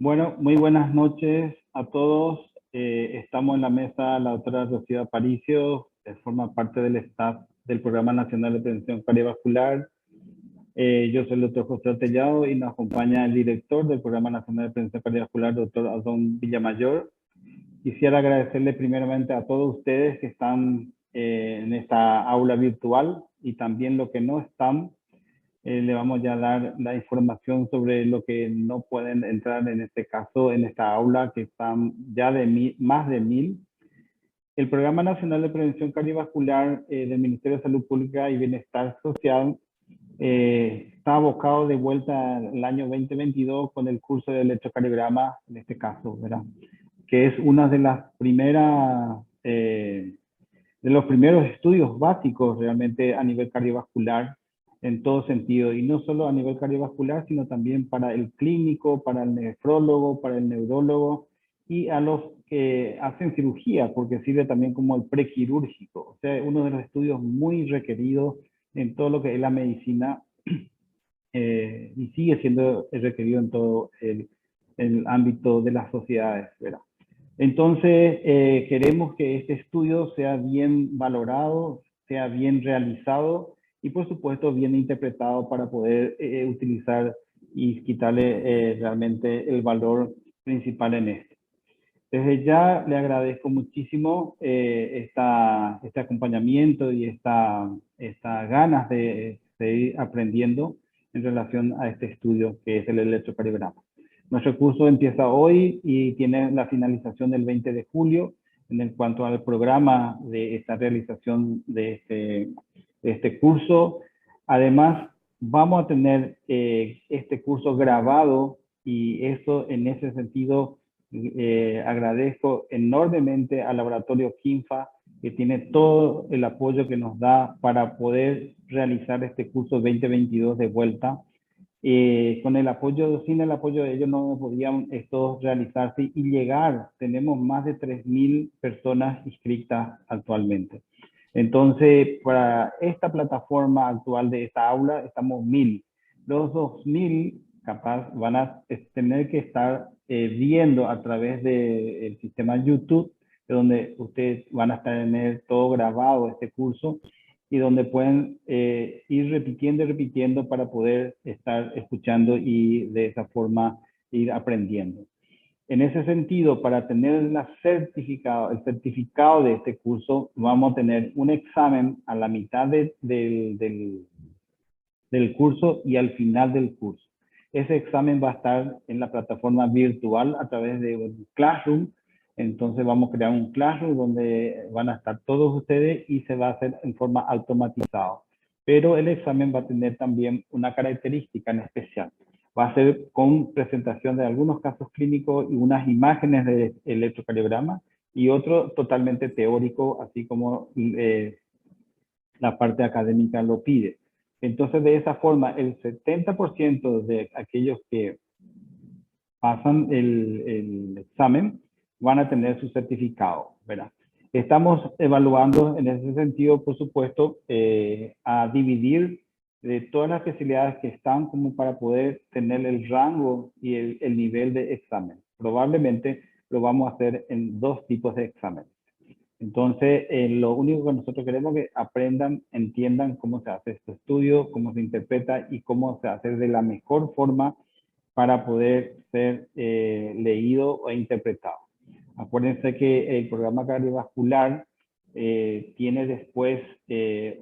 Bueno, muy buenas noches a todos. Estamos en la mesa la doctora Rocío Aparicio, que forma parte del staff del Programa Nacional de Prevención Cardiovascular. Yo soy el doctor José Ortellado y nos acompaña el director del Programa Nacional de Prevención Cardiovascular, doctor Adón Villamayor. Quisiera agradecerle primeramente a todos ustedes que están en esta aula virtual y también los que no están. Le vamos ya a dar la información sobre lo que no pueden entrar en este caso, en esta aula, que están ya de más de 1000. El Programa Nacional de Prevención Cardiovascular del Ministerio de Salud Pública y Bienestar Social está abocado de vuelta al año 2022 con el curso de electrocardiograma, en este caso, ¿verdad? Que es una de las primeras, de los primeros estudios básicos realmente a nivel cardiovascular en todo sentido, y no solo a nivel cardiovascular, sino también para el clínico, para el nefrólogo, para el neurólogo y a los que hacen cirugía, porque sirve también como el prequirúrgico. O sea, uno de los estudios muy requeridos en todo lo que es la medicina y sigue siendo requerido en todo el ámbito de las sociedades, ¿verdad? Entonces, queremos que este estudio sea bien valorado, sea bien realizado y, por supuesto, bien interpretado para poder utilizar y quitarle realmente el valor principal en esto. Desde ya le agradezco muchísimo este acompañamiento y esta ganas de seguir aprendiendo en relación a este estudio que es el electrocardiograma. Nuestro curso empieza hoy y tiene la finalización del 20 de julio. En cuanto al programa de esta realización de este curso, además vamos a tener este curso grabado, y eso en ese sentido agradezco enormemente al laboratorio Kinfa, que tiene todo el apoyo que nos da para poder realizar este curso 2022 de vuelta. Con el apoyo, sin el apoyo de ellos no podían esto realizarse y llegar. Tenemos más de 3000 personas inscritas actualmente. Entonces, para esta plataforma actual de esta aula, estamos 1000. Los 2000 capaz van a tener que estar viendo a través del sistema YouTube, donde ustedes van a estar en todo grabado este curso, y donde pueden ir repitiendo y repitiendo para poder estar escuchando y de esa forma ir aprendiendo. En ese sentido, para tener el certificado de este curso, vamos a tener un examen a la mitad del curso y al final del curso. Ese examen va a estar en la plataforma virtual a través de un Classroom. Entonces vamos a crear un Classroom donde van a estar todos ustedes y se va a hacer en forma automatizada. Pero el examen va a tener también una característica en especial. Va a ser con presentación de algunos casos clínicos y unas imágenes de electrocardiograma, y otro totalmente teórico, así como la parte académica lo pide. Entonces, de esa forma, el 70% de aquellos que pasan el examen van a tener su certificado, ¿verdad? Estamos evaluando en ese sentido, por supuesto, a dividir de todas las especialidades que están como para poder tener el rango y el nivel de examen. Probablemente lo vamos a hacer en 2 tipos de exámenes. Entonces, lo único que nosotros queremos es que aprendan, entiendan cómo se hace este estudio, cómo se interpreta y cómo se hace de la mejor forma para poder ser leído e interpretado. Acuérdense que el programa cardiovascular tiene después,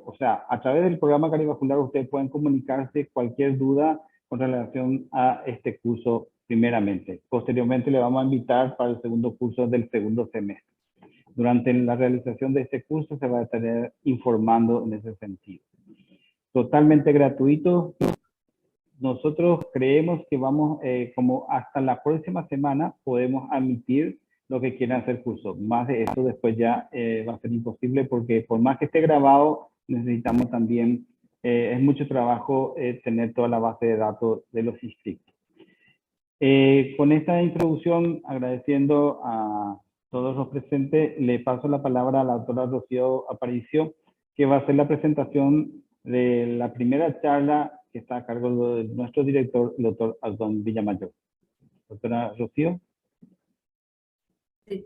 o sea, a través del programa cardiovascular ustedes pueden comunicarse cualquier duda con relación a este curso primeramente. Posteriormente le vamos a invitar para el segundo curso del segundo semestre. Durante la realización de este curso se va a estar informando en ese sentido. Totalmente gratuito. Nosotros creemos que vamos, como hasta la próxima semana, podemos admitir lo que quieran hacer curso. Más de eso después ya va a ser imposible, porque por más que esté grabado, necesitamos también, es mucho trabajo tener toda la base de datos de los inscritos. Con esta introducción, agradeciendo a todos los presentes, le paso la palabra a la doctora Rocío Aparicio, que va a hacer la presentación de la primera charla que está a cargo de nuestro director, el doctor Adón Villamayor. Doctora Rocío. Sí.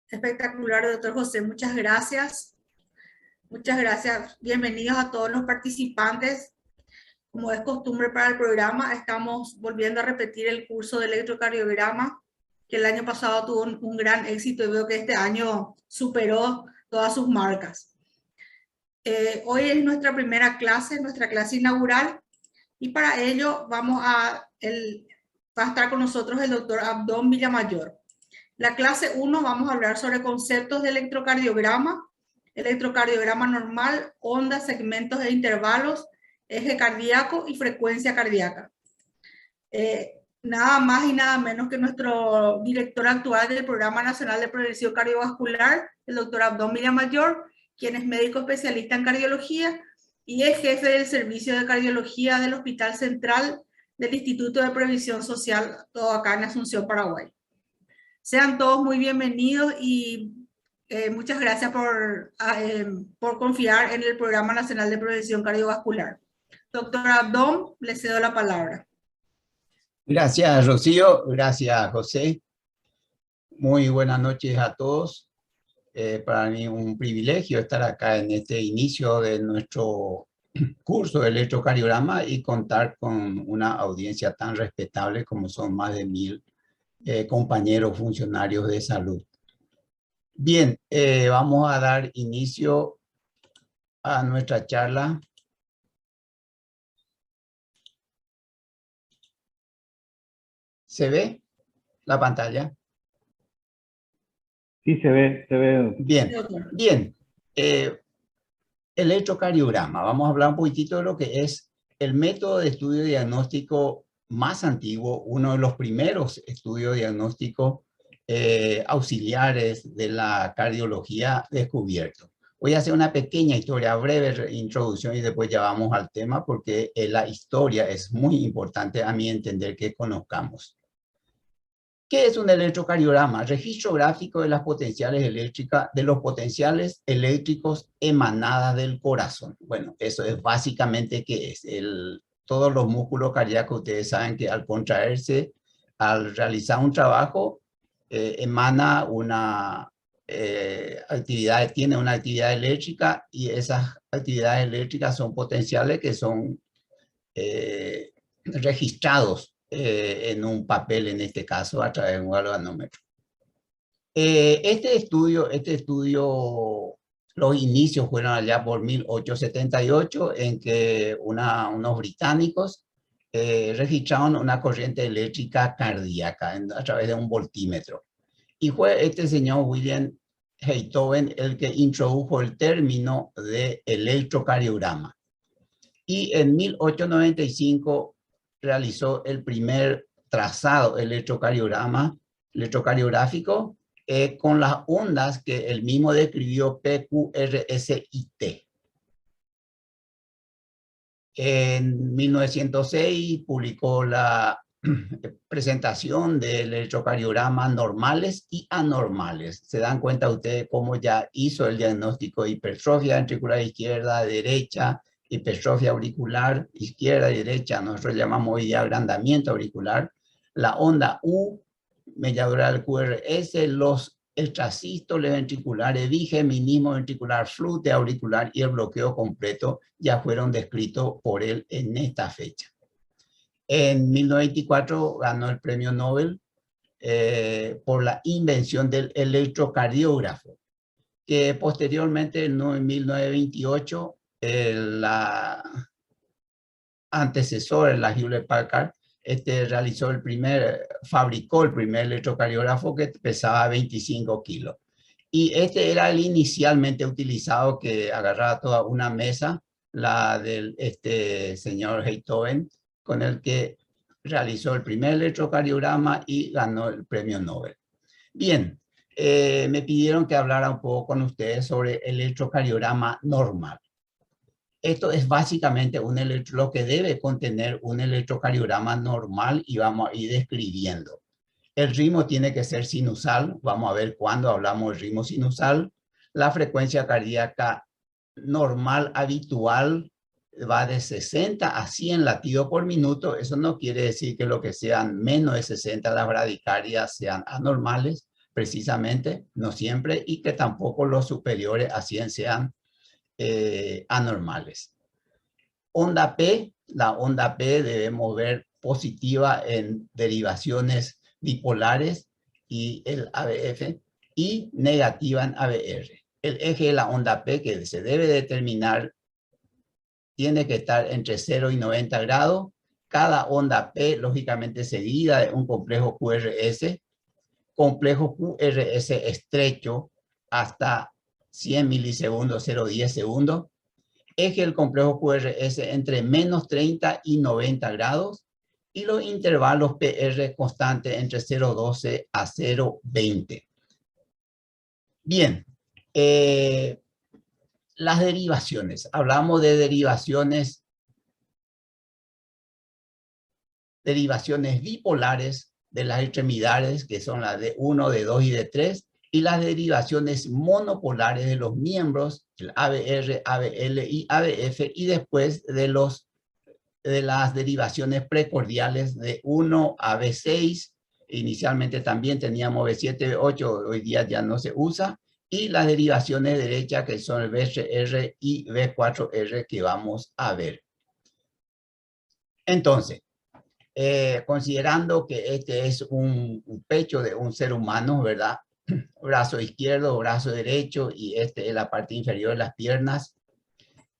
Espectacular, doctor José. Muchas gracias. Muchas gracias. Bienvenidos a todos los participantes. Como es costumbre para el programa, estamos volviendo a repetir el curso de electrocardiograma, que el año pasado tuvo un gran éxito y veo que este año superó todas sus marcas. Hoy es nuestra primera clase, nuestra clase inaugural, y para ello va a estar con nosotros el doctor Abdón Villamayor. La clase 1 vamos a hablar sobre conceptos de electrocardiograma normal, ondas, segmentos e intervalos, eje cardíaco y frecuencia cardíaca. Nada más y nada menos que nuestro director actual del Programa Nacional de Prevención Cardiovascular, el doctor Abdón Villamayor, quien es médico especialista en cardiología y es jefe del servicio de cardiología del Hospital Central del Instituto de Previsión Social, todo acá en Asunción, Paraguay. Sean todos muy bienvenidos y muchas gracias por confiar en el Programa Nacional de Prevención Cardiovascular. Doctor Abdón, le cedo la palabra. Gracias, Rocío. Gracias, José. Muy buenas noches a todos. Para mí un privilegio estar acá en este inicio de nuestro curso de electrocardiograma y contar con una audiencia tan respetable como son más de 1000 compañeros funcionarios de salud. Bien, vamos a dar inicio a nuestra charla. ¿Se ve la pantalla? Sí, se ve. Bien, bien. El electrocardiograma. Vamos a hablar un poquitito de lo que es el método de estudio diagnóstico más antiguo, uno de los primeros estudios diagnósticos auxiliares de la cardiología descubierto. Voy a hacer una pequeña historia, breve introducción y después ya vamos al tema porque la historia es muy importante a mi entender que conozcamos. ¿Qué es un electrocardiograma? Registro gráfico de las potenciales eléctricas, de los potenciales eléctricos emanadas del corazón. Bueno, eso es básicamente qué es. Todos los músculos cardíacos, ustedes saben que al contraerse, al realizar un trabajo, emana una actividad, tiene una actividad eléctrica y esas actividades eléctricas son potenciales que son registrados en un papel, en este caso, a través de un galvanómetro. Este estudio, los inicios fueron allá por 1878, en que unos británicos registraron una corriente eléctrica cardíaca a través de un voltímetro. Y fue este señor William Heithoven el que introdujo el término de electrocardiograma. Y en 1895 realizó el primer trazado electrocardiográfico con las ondas que él mismo describió PQRS-IT. En 1906 publicó la presentación del electrocardiograma normales y anormales. Se dan cuenta ustedes cómo ya hizo el diagnóstico de hipertrofia ventricular izquierda, derecha, hipertrofia auricular, izquierda y derecha, nosotros llamamos hoy día agrandamiento auricular, la onda U, mediadora del QRS, los extrasístoles ventriculares, bigeminismo ventricular, flute auricular y el bloqueo completo ya fueron descritos por él en esta fecha. En 1924 ganó el premio Nobel por la invención del electrocardiógrafo, que posteriormente en 1928 la antecesora, la Hewlett Packard, fabricó el primer electrocardiógrafo que pesaba 25 kilos. Y este era el inicialmente utilizado, que agarraba toda una mesa, la del señor Heithoven, con el que realizó el primer electrocardiograma y ganó el premio Nobel. Bien, me pidieron que hablara un poco con ustedes sobre el electrocardiograma normal. Esto es básicamente lo que debe contener un electrocardiograma normal y vamos a ir describiendo. El ritmo tiene que ser sinusal, vamos a ver cuándo hablamos de ritmo sinusal. La frecuencia cardíaca normal, habitual, va de 60 a 100 latidos por minuto. Eso no quiere decir que lo que sean menos de 60 las bradicardias sean anormales, precisamente, no siempre, y que tampoco los superiores a 100 sean anormales. Onda P, la onda P debemos ver positiva en derivaciones bipolares y el ABF, y negativa en ABR. El eje de la onda P que se debe determinar tiene que estar entre 0 y 90 grados. Cada onda P, lógicamente, seguida de un complejo QRS estrecho hasta 100 milisegundos, 0,10 segundos. Eje del complejo QRS entre menos 30 y 90 grados. Y los intervalos PR constantes entre 0,12 a 0,20. Bien. Las derivaciones. Hablamos de derivaciones bipolares de las extremidades, que son las de 1, de 2 y de 3, y las derivaciones monopolares de los miembros, el ABR, ABL y ABF, y después de las derivaciones precordiales de 1 a B6. Inicialmente también teníamos B7, B8, hoy día ya no se usa, y las derivaciones derechas, que son el B3R y B4R, que vamos a ver. Entonces, considerando que este es un pecho de un ser humano, ¿verdad? Brazo izquierdo, brazo derecho, y este es la parte inferior de las piernas,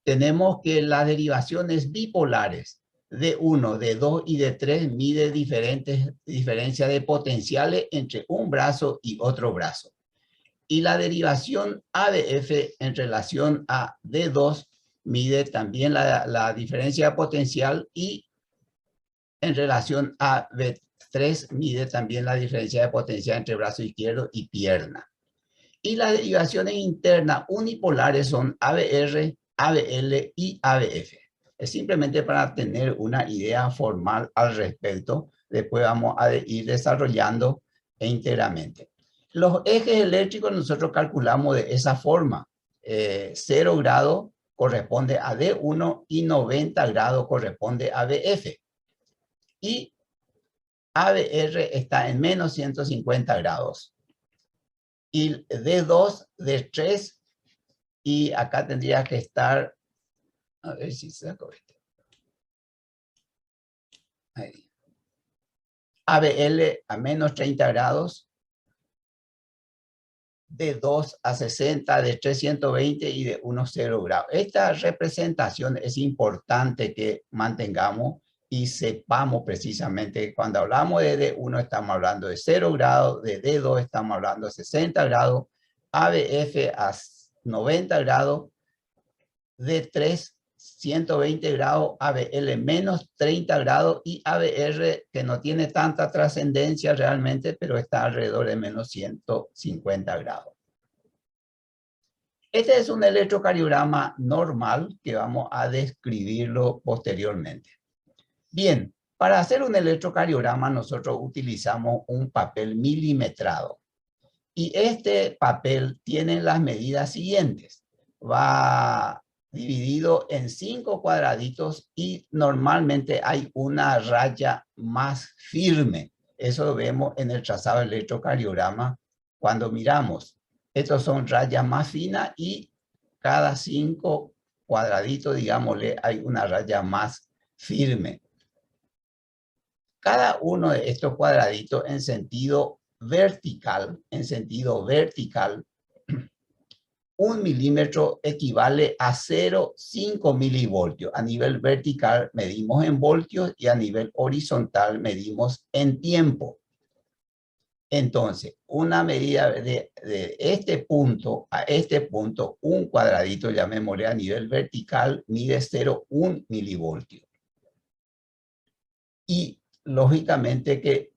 tenemos que las derivaciones bipolares de 1, de 2 y de 3 mide diferencia de potenciales entre un brazo y otro brazo. Y la derivación ABF en relación a D2 mide también la diferencia de potencial, y en relación a B3 mide también la diferencia de potencial entre brazo izquierdo y pierna. Y las derivaciones internas unipolares son ABR, ABL y ABF. Es simplemente para tener una idea formal al respecto. Después vamos a ir desarrollando íntegramente. Los ejes eléctricos nosotros calculamos de esa forma. 0 grados corresponde a D1 y 90 grados corresponde a BF. Y ABR está en menos 150 grados. Y D2, D3, y acá tendría que estar, a ver si saco esto. Ahí. ABL a menos 30 grados, de 2 a 60, de 3 120 y de 1 0 grados. Esta representación es importante que mantengamos y sepamos precisamente que cuando hablamos de D1 estamos hablando de 0 grados, de D2 estamos hablando de 60 grados, ABF a 90 grados, D3 120 grados, ABL menos 30 grados y ABR, que no tiene tanta trascendencia realmente, pero está alrededor de menos 150 grados. Este es un electrocardiograma normal que vamos a describirlo posteriormente. Bien, para hacer un electrocardiograma nosotros utilizamos un papel milimetrado. Y este papel tiene las medidas siguientes. Va dividido en 5 cuadraditos y normalmente hay una raya más firme. Eso lo vemos en el trazado del electrocardiograma cuando miramos. Estos son rayas más finas y cada 5 cuadraditos, digámosle, hay una raya más firme. Cada uno de estos cuadraditos en sentido vertical, 1 milímetro equivale a 0,5 milivoltios. A nivel vertical medimos en voltios y a nivel horizontal medimos en tiempo. Entonces, una medida de este punto a este punto, un cuadradito, llamémosle a nivel vertical, mide 0,1 milivoltios. Y lógicamente que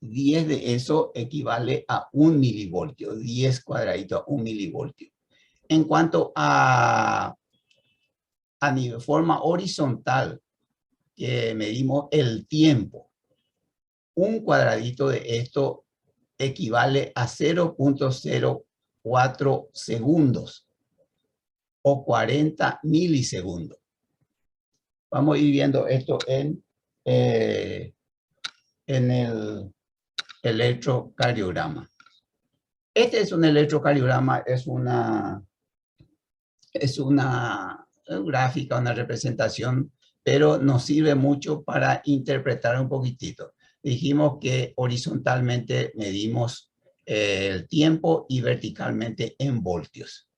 10 de eso equivale a 1 milivoltio, 10 cuadraditos a 1 milivoltio. En cuanto a nivel, forma horizontal, que medimos el tiempo, un cuadradito de esto equivale a 0,04 segundos o 40 milisegundos. Vamos a ir viendo esto en el electrocardiograma. Este es un electrocardiograma, es una gráfica, una representación, pero nos sirve mucho para interpretar un poquitito. Dijimos que horizontalmente medimos el tiempo y verticalmente en voltios.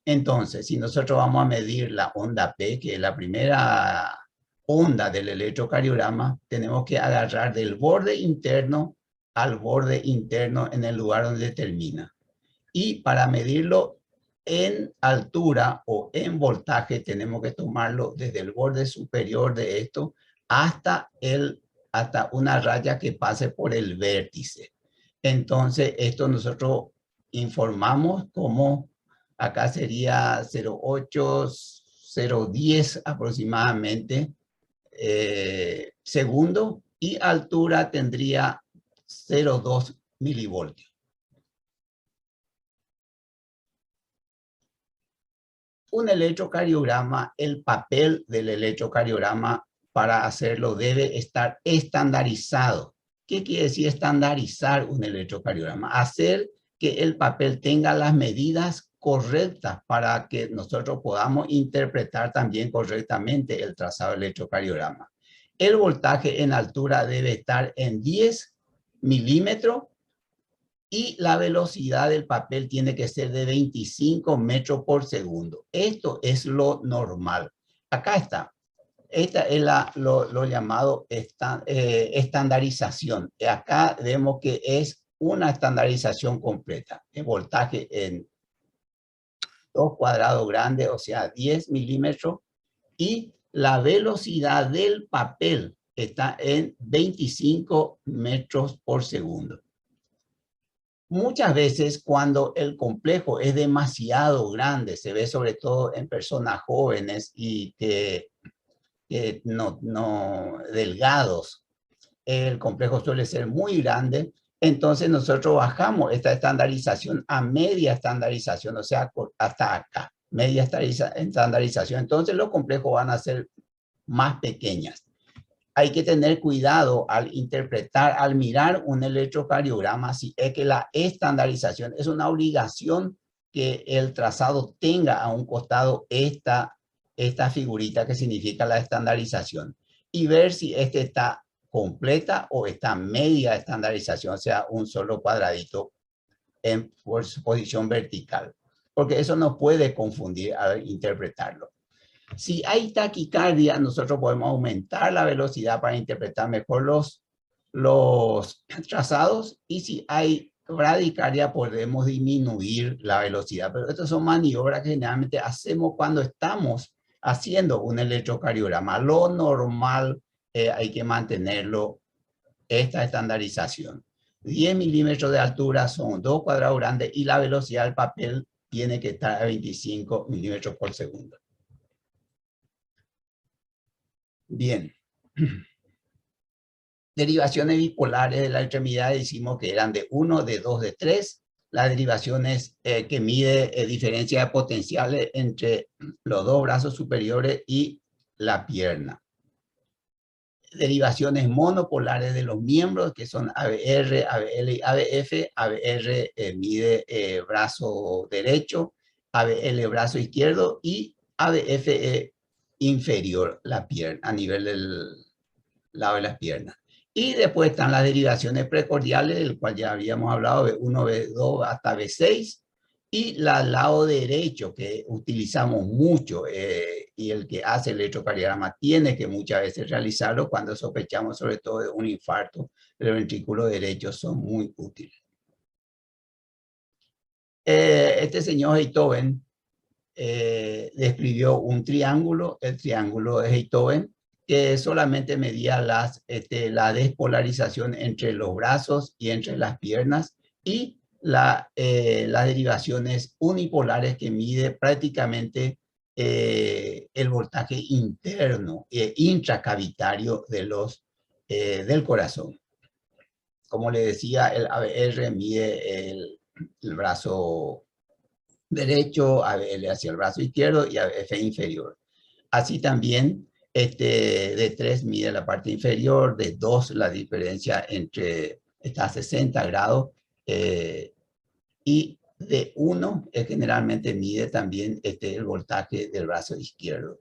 Entonces, si nosotros vamos a medir la onda P, que es la primera onda del electrocardiograma, tenemos que agarrar del borde interno al borde interno en el lugar donde termina. Y para medirlo en altura o en voltaje, tenemos que tomarlo desde el borde superior de esto hasta una raya que pase por el vértice. Entonces, esto nosotros informamos como acá sería 0,8, 0,10 aproximadamente segundo, y altura tendría 0,2 milivoltios. Un electrocardiograma, el papel del electrocardiograma para hacerlo debe estar estandarizado. ¿Qué quiere decir estandarizar un electrocardiograma? Hacer que el papel tenga las medidas correctas para que nosotros podamos interpretar también correctamente el trazado del electrocardiograma. El voltaje en altura debe estar en 10 milímetros y la velocidad del papel tiene que ser de 25 metros por segundo. Esto es lo normal. Acá está. Esta es lo llamado estandarización. Acá vemos que es una estandarización completa. El voltaje en 2 cuadrados grandes, o sea, 10 milímetros. Y la velocidad del papel está en 25 metros por segundo. Muchas veces cuando el complejo es demasiado grande, se ve sobre todo en personas jóvenes y que no delgados, el complejo suele ser muy grande, entonces nosotros bajamos esta estandarización a media estandarización, o sea, hasta acá, media estandarización. Entonces los complejos van a ser más pequeñas. Hay que tener cuidado al interpretar, al mirar un electrocardiograma, si es que la estandarización es una obligación que el trazado tenga a un costado esta figurita que significa la estandarización, y ver si este está completa o está media estandarización, o sea, un solo cuadradito en posición vertical, porque eso nos puede confundir al interpretarlo. Si hay taquicardia, nosotros podemos aumentar la velocidad para interpretar mejor los trazados, y si hay bradicardia podemos disminuir la velocidad. Pero estas son maniobras que generalmente hacemos cuando estamos haciendo un electrocardiograma. Lo normal hay que mantenerlo, esta estandarización. 10 milímetros de altura son 2 cuadrados grandes y la velocidad del papel tiene que estar a 25 milímetros por segundo. Bien. Derivaciones bipolares de la extremidad decimos que eran de 1, de 2, de 3. Las derivaciones que mide diferencia de potenciales entre los dos brazos superiores y la pierna. Derivaciones monopolares de los miembros que son ABR, ABL y ABF. ABR mide brazo derecho, ABL brazo izquierdo y ABF inferior la pierna, a nivel del lado de las piernas. Y después están las derivaciones precordiales, del cual ya habíamos hablado, B1, B2 hasta B6, y el lado derecho que utilizamos mucho, y el que hace el electrocardiograma tiene que muchas veces realizarlo cuando sospechamos sobre todo de un infarto del ventrículo derecho, son muy útiles. Este señor Beethoven describió un triángulo, el triángulo de Beethoven, que solamente medía la despolarización entre los brazos y entre las piernas, y las derivaciones unipolares que mide prácticamente el voltaje interno, intracavitario del corazón. Como le decía, el ABR mide el brazo derecho, ABL hacia el brazo izquierdo y ABF inferior. Así también De 3 mide la parte inferior, de 2 la diferencia entre, está a 60 grados, y de 1 generalmente mide también el voltaje del brazo izquierdo.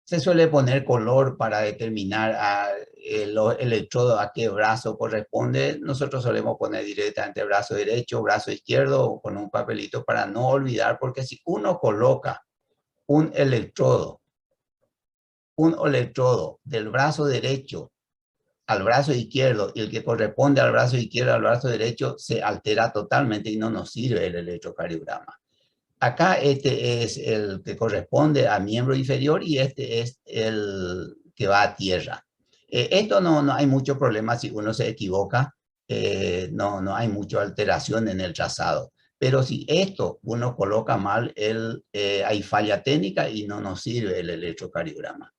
Se suele poner color para determinar el electrodo a qué brazo corresponde. Nosotros solemos poner directamente brazo derecho, brazo izquierdo, o con un papelito para no olvidar, porque si uno coloca un electrodo del brazo derecho al brazo izquierdo y el que corresponde al brazo izquierdo al brazo derecho, se altera totalmente y no nos sirve el electrocardiograma. Acá este es el que corresponde a miembro inferior y este es el que va a tierra. Esto no hay mucho problema si uno se equivoca, no hay mucha alteración en el trazado. Pero si esto uno coloca mal, hay falla técnica y no nos sirve el electrocardiograma.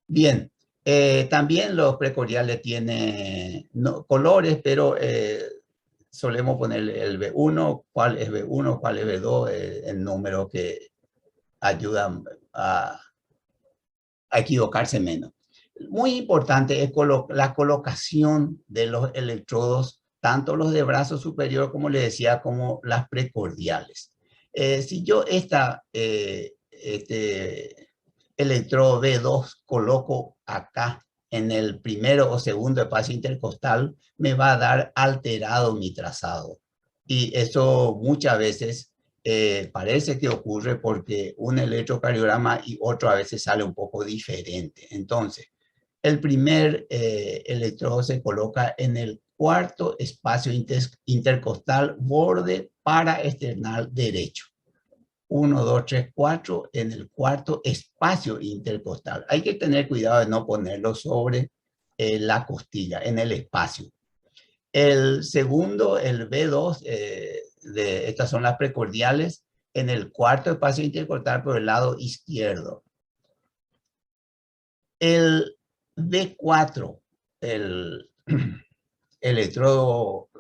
Bien, también los precordiales tienen colores, pero solemos poner el B1, cuál es B1, cuál es B2, el número que ayuda a equivocarse menos. Muy importante es la colocación de los electrodos, tanto los de brazo superior, como les decía, como las precordiales. Si yo electrodo B2 coloco acá en el primero o segundo espacio intercostal, me va a dar alterado mi trazado. Y eso muchas veces parece que ocurre porque un electrocardiograma y otro a veces sale un poco diferente. Entonces, el primer electrodo se coloca en el cuarto espacio intercostal, borde paraesternal derecho. 1, 2, 3, 4 en el cuarto espacio intercostal. Hay que tener cuidado de no ponerlo sobre la costilla, en el espacio. El segundo, el B2, estas son las precordiales, en el cuarto espacio intercostal por el lado izquierdo. El B4, el electrodo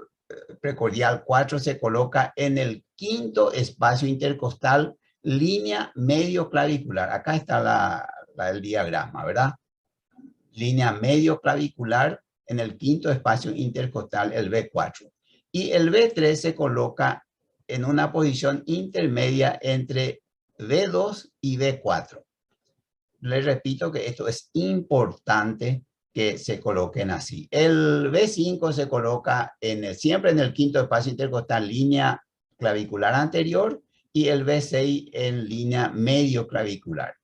precordial 4 se coloca en el quinto espacio intercostal, línea medio clavicular. Acá está el diagrama, ¿verdad? Línea medio clavicular en el quinto espacio intercostal, el B4. Y el B3 se coloca en una posición intermedia entre B2 y B4. Les repito que esto es importante que se coloquen así. El B5 se coloca siempre en el quinto espacio intercostal, línea clavicular anterior, y el B6 en línea medio clavicular.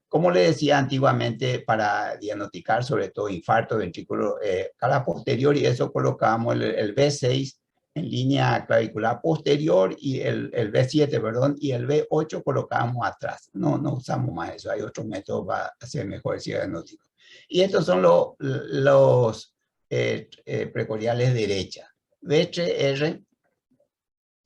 Como le decía antiguamente, para diagnosticar sobre todo infarto ventrículo cara posterior, y eso colocamos el B6 en línea clavicular posterior y el B7, perdón, y el B8 colocamos atrás. No usamos más eso, hay otros métodos para hacer mejor ese diagnóstico. Y estos son los precordiales derecha. B3R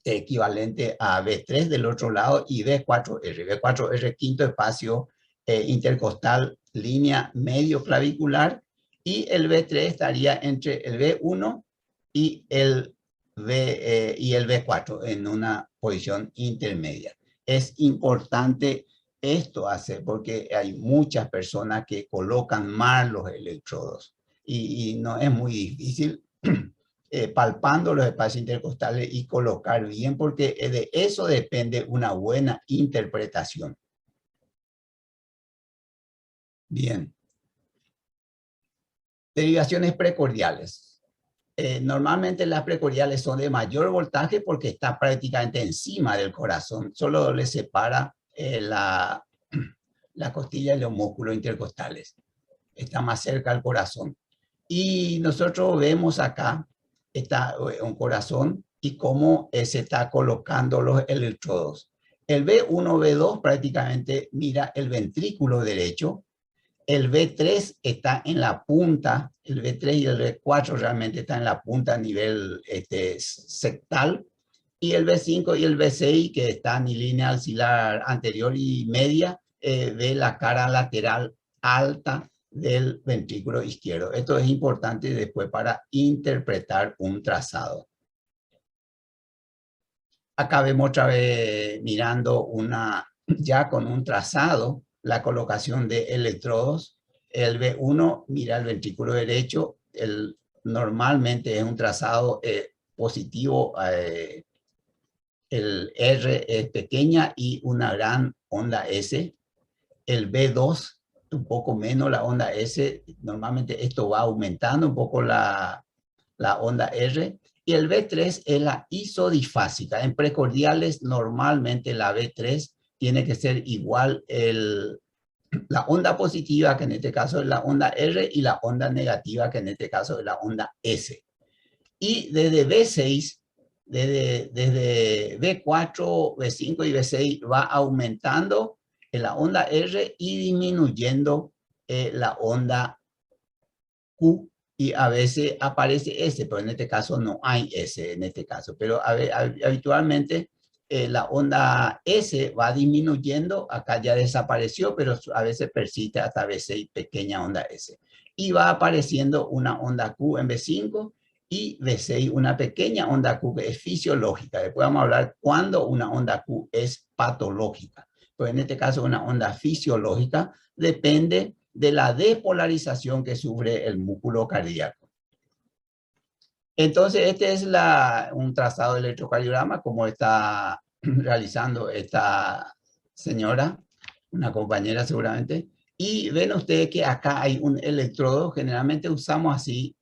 equivalente a B3 del otro lado y B4R. B4R quinto espacio intercostal, línea medio clavicular, y el B3 estaría entre el B1 y el B4 en una posición intermedia. Es importante esto hacer porque hay muchas personas que colocan mal los electrodos y no es muy difícil palpando los espacios intercostales y colocar bien, porque de eso depende una buena interpretación. Bien. Derivaciones precordiales. Normalmente las precordiales son de mayor voltaje porque está prácticamente encima del corazón. Solo le separa la costilla y los músculos intercostales. Está más cerca al corazón. Y nosotros vemos acá, está un corazón y cómo se está colocando los electrodos. El B1, B2 prácticamente mira el ventrículo derecho. El B3 está en la punta, el B3 y el B4 realmente están en la punta a nivel septal, y el B5 y el B6, que están en línea axilar anterior y media, ve la cara lateral alta del ventrículo izquierdo. Esto es importante después para interpretar un trazado. Acá vemos otra vez mirando ya con un trazado la colocación de electrodos. El V1 mira el ventrículo derecho, normalmente es un trazado positivo, el R es pequeña y una gran onda S. El V2, un poco menos la onda S, normalmente esto va aumentando un poco la onda R. Y el V3 es la isodifásica. En precordiales, normalmente la V3 tiene que ser igual la onda positiva, que en este caso es la onda R, y la onda negativa, que en este caso es la onda S. Y desde V6, desde V4, V5 y V6 va aumentando la onda R y disminuyendo la onda Q, y a veces aparece S, pero en este caso no hay S en este caso. Pero habitualmente la onda S va disminuyendo, acá ya desapareció, pero a veces persiste hasta V6, pequeña onda S. Y va apareciendo una onda Q en V5 y V6, una pequeña onda Q que es fisiológica. Después vamos a hablar cuándo una onda Q es patológica. Pues en este caso una onda fisiológica depende de la despolarización que sufre el músculo cardíaco. Entonces, este es un trazado de electrocardiograma como está realizando esta señora, una compañera seguramente. Y ven ustedes que acá hay un electrodo, generalmente usamos así,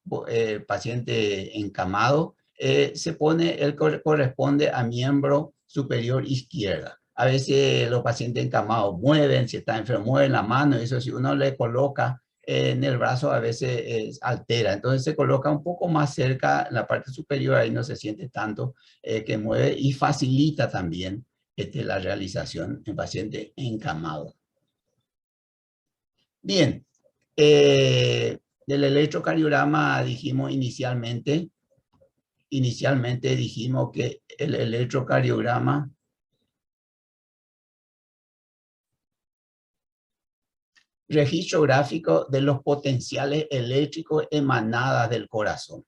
paciente encamado, se pone, él corresponde a miembro superior izquierda. A veces los pacientes encamados mueven, si está enfermo, mueven la mano, eso si uno le coloca en el brazo a veces altera. Entonces se coloca un poco más cerca, en la parte superior, ahí no se siente tanto que mueve y facilita también la realización en paciente encamado. Bien, del electrocardiograma dijimos inicialmente dijimos que el electrocardiograma registro gráfico de los potenciales eléctricos emanadas del corazón.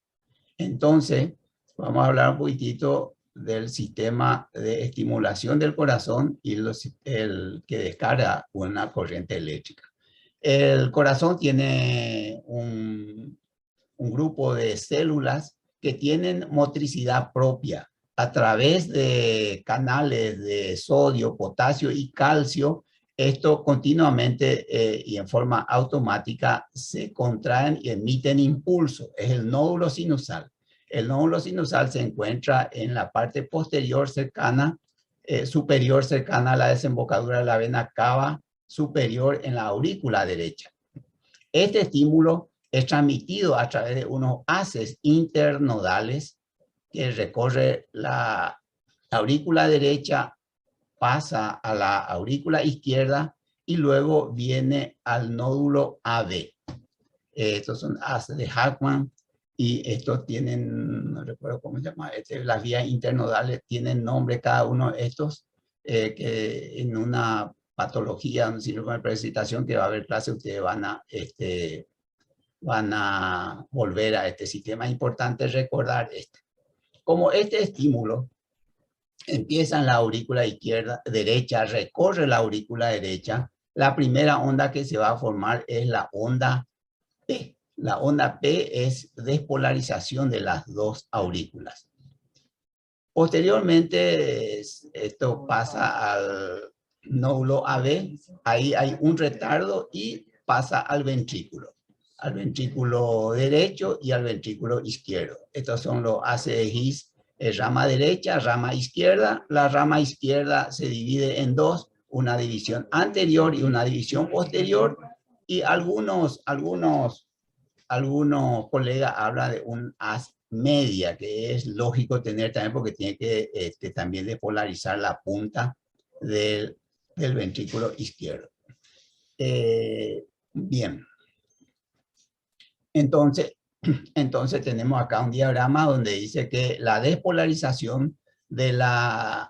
Entonces, vamos a hablar un poquitito del sistema de estimulación del corazón y el que descarga una corriente eléctrica. El corazón tiene un grupo de células que tienen motricidad propia a través de canales de sodio, potasio y calcio. Esto continuamente y en forma automática se contraen y emiten impulso. Es el nódulo sinusal. El nódulo sinusal se encuentra en la parte posterior cercana, superior cercana a la desembocadura de la vena cava superior en la aurícula derecha. Este estímulo es transmitido a través de unos haces internodales que recorre la aurícula derecha, pasa a la aurícula izquierda y luego viene al nódulo AB. Estos son haces de Hartmann y estos tienen, no recuerdo cómo se llama, las vías internodales tienen nombre cada uno de estos, que en una patología, un síndrome de precipitación que va a haber clase, ustedes van a volver a este sistema. Es importante recordar esto. Como este estímulo empieza en la aurícula derecha, recorre la aurícula derecha, la primera onda que se va a formar es la onda P. La onda P es despolarización de las dos aurículas. Posteriormente, esto pasa al nódulo AB, ahí hay un retardo y pasa al ventrículo derecho y al ventrículo izquierdo. Estos son los haces de His, rama derecha, rama izquierda. La rama izquierda se divide en dos, una división anterior y una división posterior, y algunos colegas hablan de un haz media, que es lógico tener también porque tiene que también despolarizar la punta del ventrículo izquierdo. Bien. Entonces tenemos acá un diagrama donde dice que la despolarización de las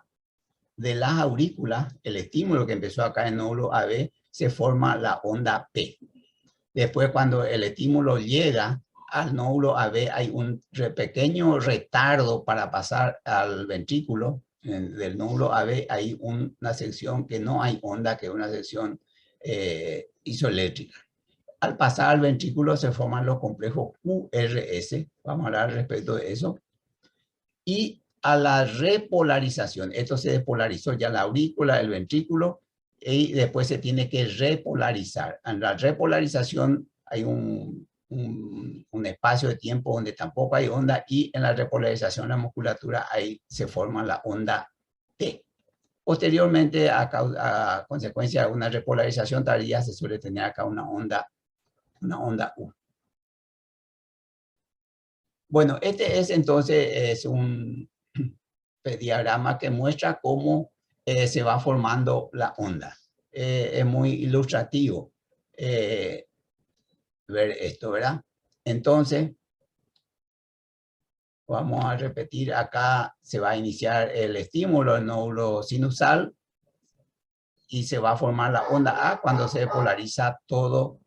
aurículas, el estímulo que empezó acá en el nódulo AB, se forma la onda P. Después, cuando el estímulo llega al nódulo AB, hay un pequeño retardo para pasar al ventrículo. Del nódulo AB hay una sección que no hay onda, que es una sección isoeléctrica. Al pasar al ventrículo se forman los complejos QRS, vamos a hablar respecto de eso, y a la repolarización, esto se despolarizó ya la aurícula, el ventrículo, y después se tiene que repolarizar. En la repolarización hay un espacio de tiempo donde tampoco hay onda, y en la repolarización de la musculatura ahí se forma la onda T. Posteriormente, a consecuencia de una repolarización tardía, se suele tener acá una onda U. Bueno, este es entonces un diagrama que muestra cómo se va formando la onda. Es muy ilustrativo ver esto, ¿verdad? Entonces, vamos a repetir, acá se va a iniciar el estímulo, el nódulo sinusal, y se va a formar la onda A cuando se polariza todo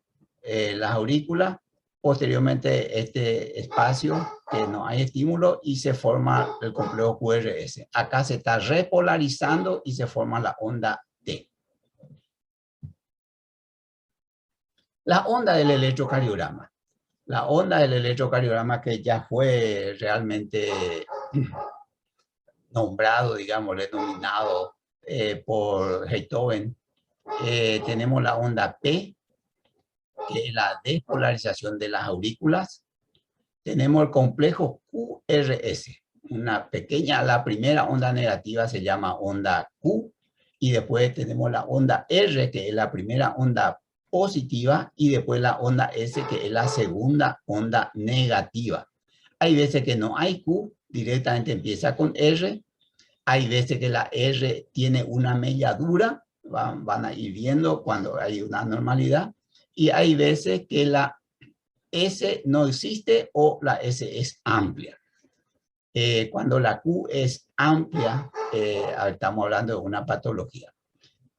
las aurículas. Posteriormente, este espacio, que no hay estímulo, y se forma el complejo QRS. Acá se está repolarizando y se forma la onda T. La onda del electrocardiograma. La onda del electrocardiograma, que ya fue realmente nombrado, digamos, denominado por Beethoven. Tenemos la onda P, que es la despolarización de las aurículas. Tenemos el complejo QRS, una pequeña, la primera onda negativa se llama onda Q, y después tenemos la onda R, que es la primera onda positiva, y después la onda S, que es la segunda onda negativa. Hay veces que no hay Q, directamente empieza con R. Hay veces que la R tiene una melladura, van a ir viendo cuando hay una normalidad, y hay veces que la S no existe o la S es amplia. Cuando la Q es amplia, estamos hablando de una patología.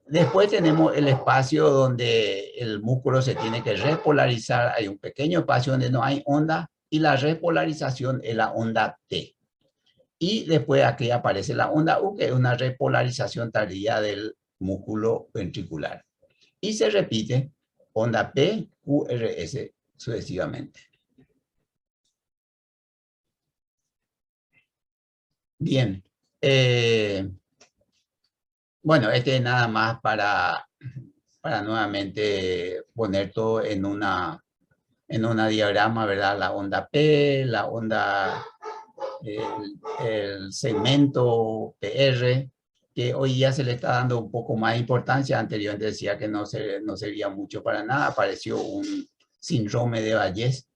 Después tenemos el espacio donde el músculo se tiene que repolarizar. Hay un pequeño espacio donde no hay onda, y la repolarización es la onda T. Y después aquí aparece la onda U, que es una repolarización tardía del músculo ventricular. Y se repite onda P, QRS sucesivamente. Bien. Bueno, este es nada más para nuevamente poner todo en una diagrama, ¿verdad? La onda P, la onda, el segmento PR, que hoy ya se le está dando un poco más importancia. Anteriormente decía que no servía mucho para nada. Apareció un síndrome de Bayes.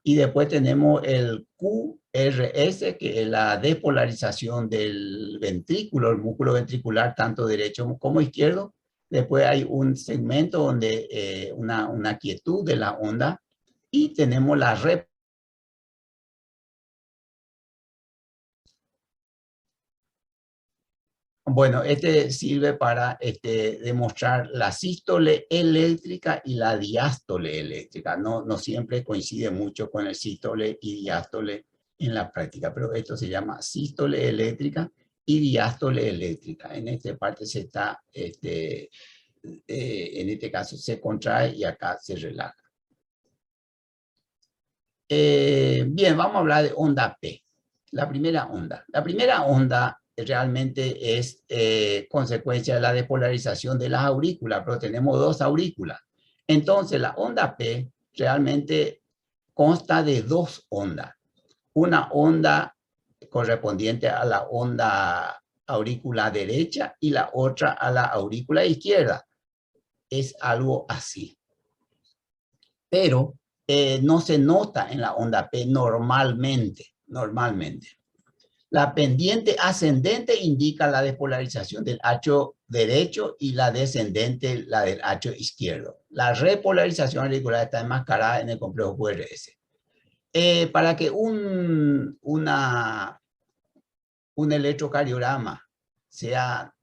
Y después tenemos el QRS, que es la despolarización del ventrículo, el músculo ventricular, tanto derecho como izquierdo. Después hay un segmento donde una quietud de la onda, y tenemos la Bueno, este sirve para demostrar la sístole eléctrica y la diástole eléctrica. No siempre coincide mucho con el sístole y diástole en la práctica, pero esto se llama sístole eléctrica y diástole eléctrica. En esta parte se está, en este caso se contrae y acá se relaja. Bien, vamos a hablar de onda P. La primera onda realmente es consecuencia de la despolarización de las aurículas, pero tenemos dos aurículas. Entonces, la onda P realmente consta de dos ondas. Una onda correspondiente a la onda aurícula derecha y la otra a la aurícula izquierda. Es algo así. Pero no se nota en la onda P normalmente. La pendiente ascendente indica la despolarización del hacho derecho y la descendente la del hacho izquierdo. La repolarización auricular está enmascarada en el complejo QRS. Para que un electrocardiograma sea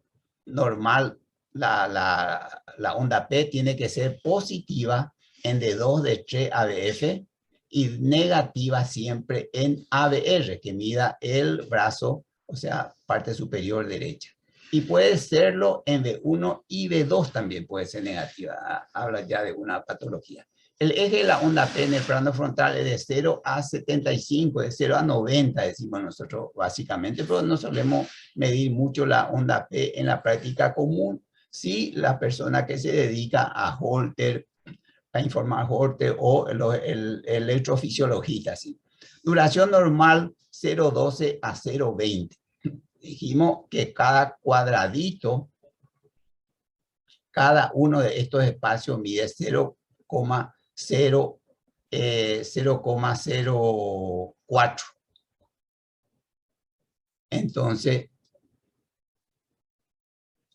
normal, la onda P tiene que ser positiva en D2, D3, ABF, y negativa siempre en ABR, que mida el brazo, o sea, parte superior derecha. Y puede serlo en B1 y B2 también puede ser negativa. Habla ya de una patología. El eje de la onda P en el plano frontal es de 0 a 75, de 0 a 90, decimos nosotros básicamente, pero no solemos medir mucho la onda P en la práctica común. Sí, la persona que se dedica a Holter, a informar Holter o el electrofisiologista. ¿Sí? Duración normal 0,12 a 0,20. Dijimos que cada cuadradito, cada uno de estos espacios mide 0,04. Entonces,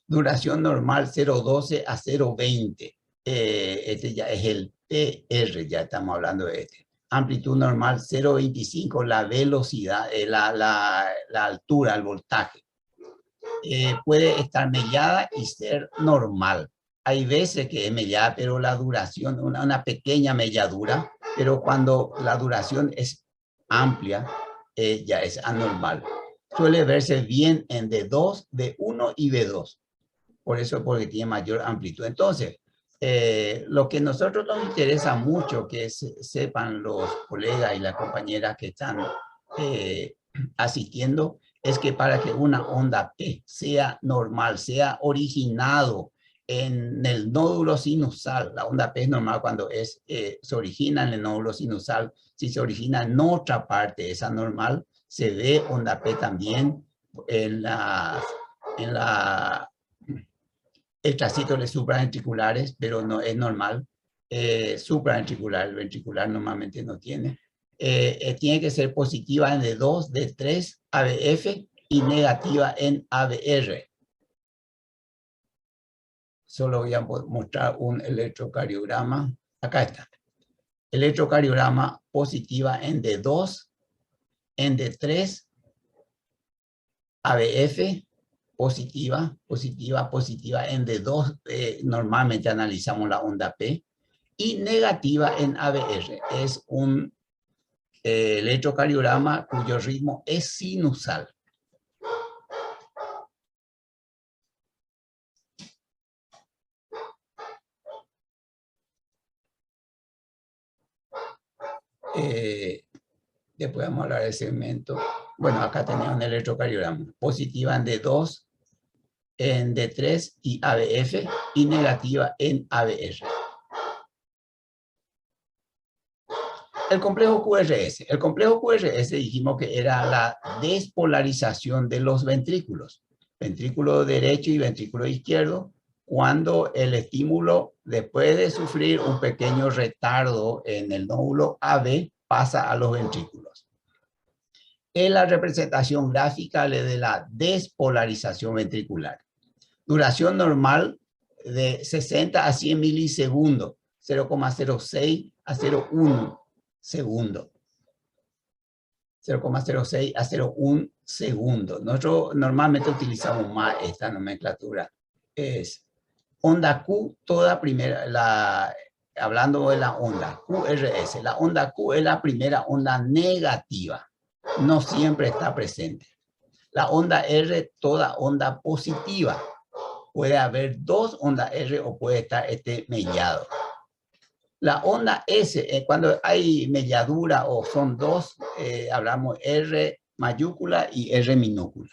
duración normal 0,12 a 0,20. Este ya es el PR, ya estamos hablando de este. Amplitud normal 0,25, la velocidad, la altura, el voltaje. Puede estar mellada y ser normal. Hay veces que es mellada, pero la duración, una pequeña melladura, pero cuando la duración es amplia, ya es anormal. Suele verse bien en D2, D1 y B2. Por eso, porque tiene mayor amplitud. Entonces, lo que a nosotros nos interesa mucho que sepan los colegas y las compañeras que están asistiendo, es que para que una onda P sea normal, sea originado en el nódulo sinusal, la onda P es normal cuando se origina en el nódulo sinusal. Si se origina en otra parte, es anormal, se ve onda P también en la extracítoles supraventriculares, pero no es normal. Supraventricular, el ventricular normalmente no tiene. Tiene que ser positiva en D2, D3, ABF y negativa en ABR. Solo voy a mostrar un electrocardiograma. Acá está. Electrocardiograma positiva en D2, en D3, ABF, positiva, positiva, positiva en D2, normalmente analizamos la onda P, y negativa en ABR. Es un electrocardiograma cuyo ritmo es sinusal. Después vamos a hablar del segmento. Bueno, acá tenemos un electrocardiograma. Positiva en D2, en D3 y ABF, y negativa en ABR. El complejo QRS. El complejo QRS dijimos que era la despolarización de los ventrículos. Ventrículo derecho y ventrículo izquierdo, cuando el estímulo, después de sufrir un pequeño retardo en el nódulo AB, pasa a los ventrículos. Es la representación gráfica de la despolarización ventricular. Duración normal de 60 a 100 milisegundos, 0,06 a 0,1 segundo. 0,06 a 0,1 segundo. Nosotros normalmente utilizamos más esta nomenclatura. Es onda Q, toda primera, hablando de la onda QRS. La onda Q es la primera onda negativa. No siempre está presente. La onda R, toda onda positiva. Puede haber dos ondas R o puede estar mellado. La onda S, cuando hay melladura o son dos, hablamos R mayúscula y R minúscula.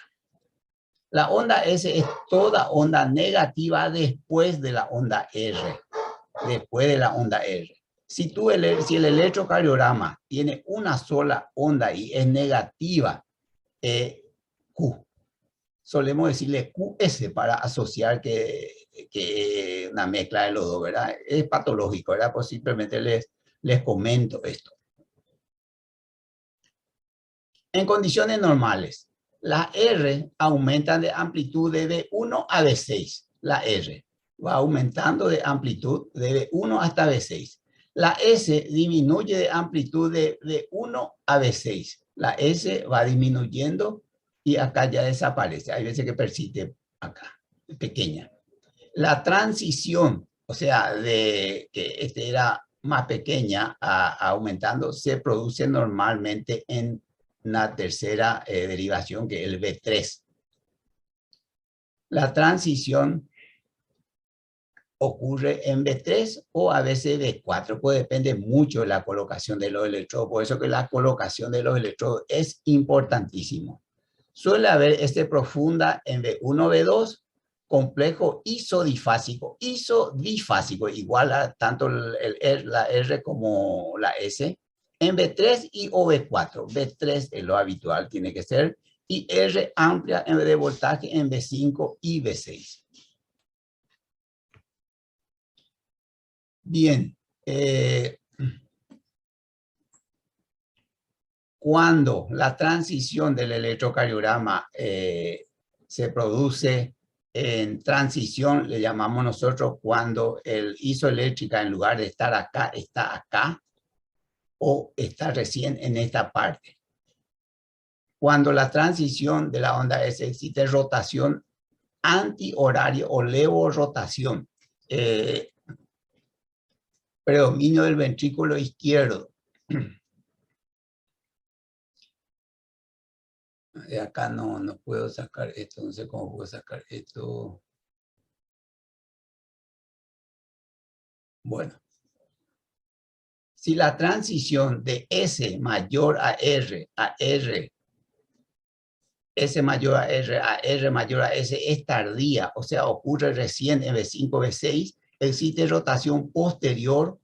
La onda S es toda onda negativa después de la onda R. Después de la onda R. Si el electrocardiograma tiene una sola onda y es negativa, Q. Solemos decirle QS para asociar que una mezcla de los dos, ¿verdad? Es patológico, ¿verdad? Pues simplemente les comento esto. En condiciones normales, las R aumentan de amplitud de B1 a B6. La R va aumentando de amplitud de B1 hasta B6. La S disminuye de amplitud de B1 a B6. La S va disminuyendo y acá ya desaparece. Hay veces que persiste acá, pequeña. La transición, o sea, de que era más pequeña a aumentando, se produce normalmente en una tercera derivación, que es el B3. La transición ocurre en B3 o a veces B4, pues depende mucho de la colocación de los electrodos, por eso que la colocación de los electrodos es importantísimo. Suele haber profunda en B1, B2, complejo isodifásico. Isodifásico, igual a tanto la R como la S, en B3 y o B4. B3 es lo habitual, tiene que ser, y R amplia en de voltaje en B5 y B6. Bien, cuando la transición del electrocardiograma se produce en transición, le llamamos nosotros cuando el isoeléctrica en lugar de estar acá, está acá, o está recién en esta parte. Cuando la transición de la onda S existe rotación antihoraria o levorotación, predominio del ventrículo izquierdo. De acá no puedo sacar esto, no sé cómo puedo sacar esto. Bueno. Si la transición de S mayor a R, S mayor a R mayor a S es tardía, o sea, ocurre recién en B5, B6, existe rotación posterior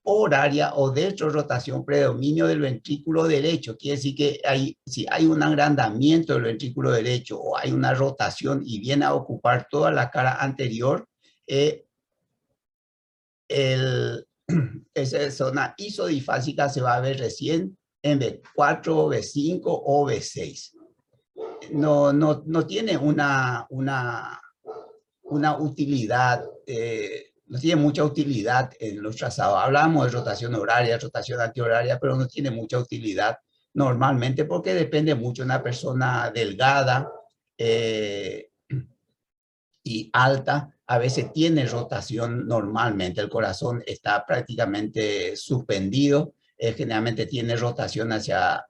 horaria o de hecho rotación predominio del ventrículo derecho. Quiere decir que si hay un agrandamiento del ventrículo derecho o hay una rotación y viene a ocupar toda la cara anterior, esa zona isodifásica se va a ver recién en B4, B5 o B6. No tiene una utilidad, no tiene mucha utilidad en los trazados. Hablamos de rotación horaria, rotación antihoraria, pero no tiene mucha utilidad normalmente porque depende mucho de una persona delgada y alta. A veces tiene rotación normalmente, el corazón está prácticamente suspendido, generalmente tiene rotación hacia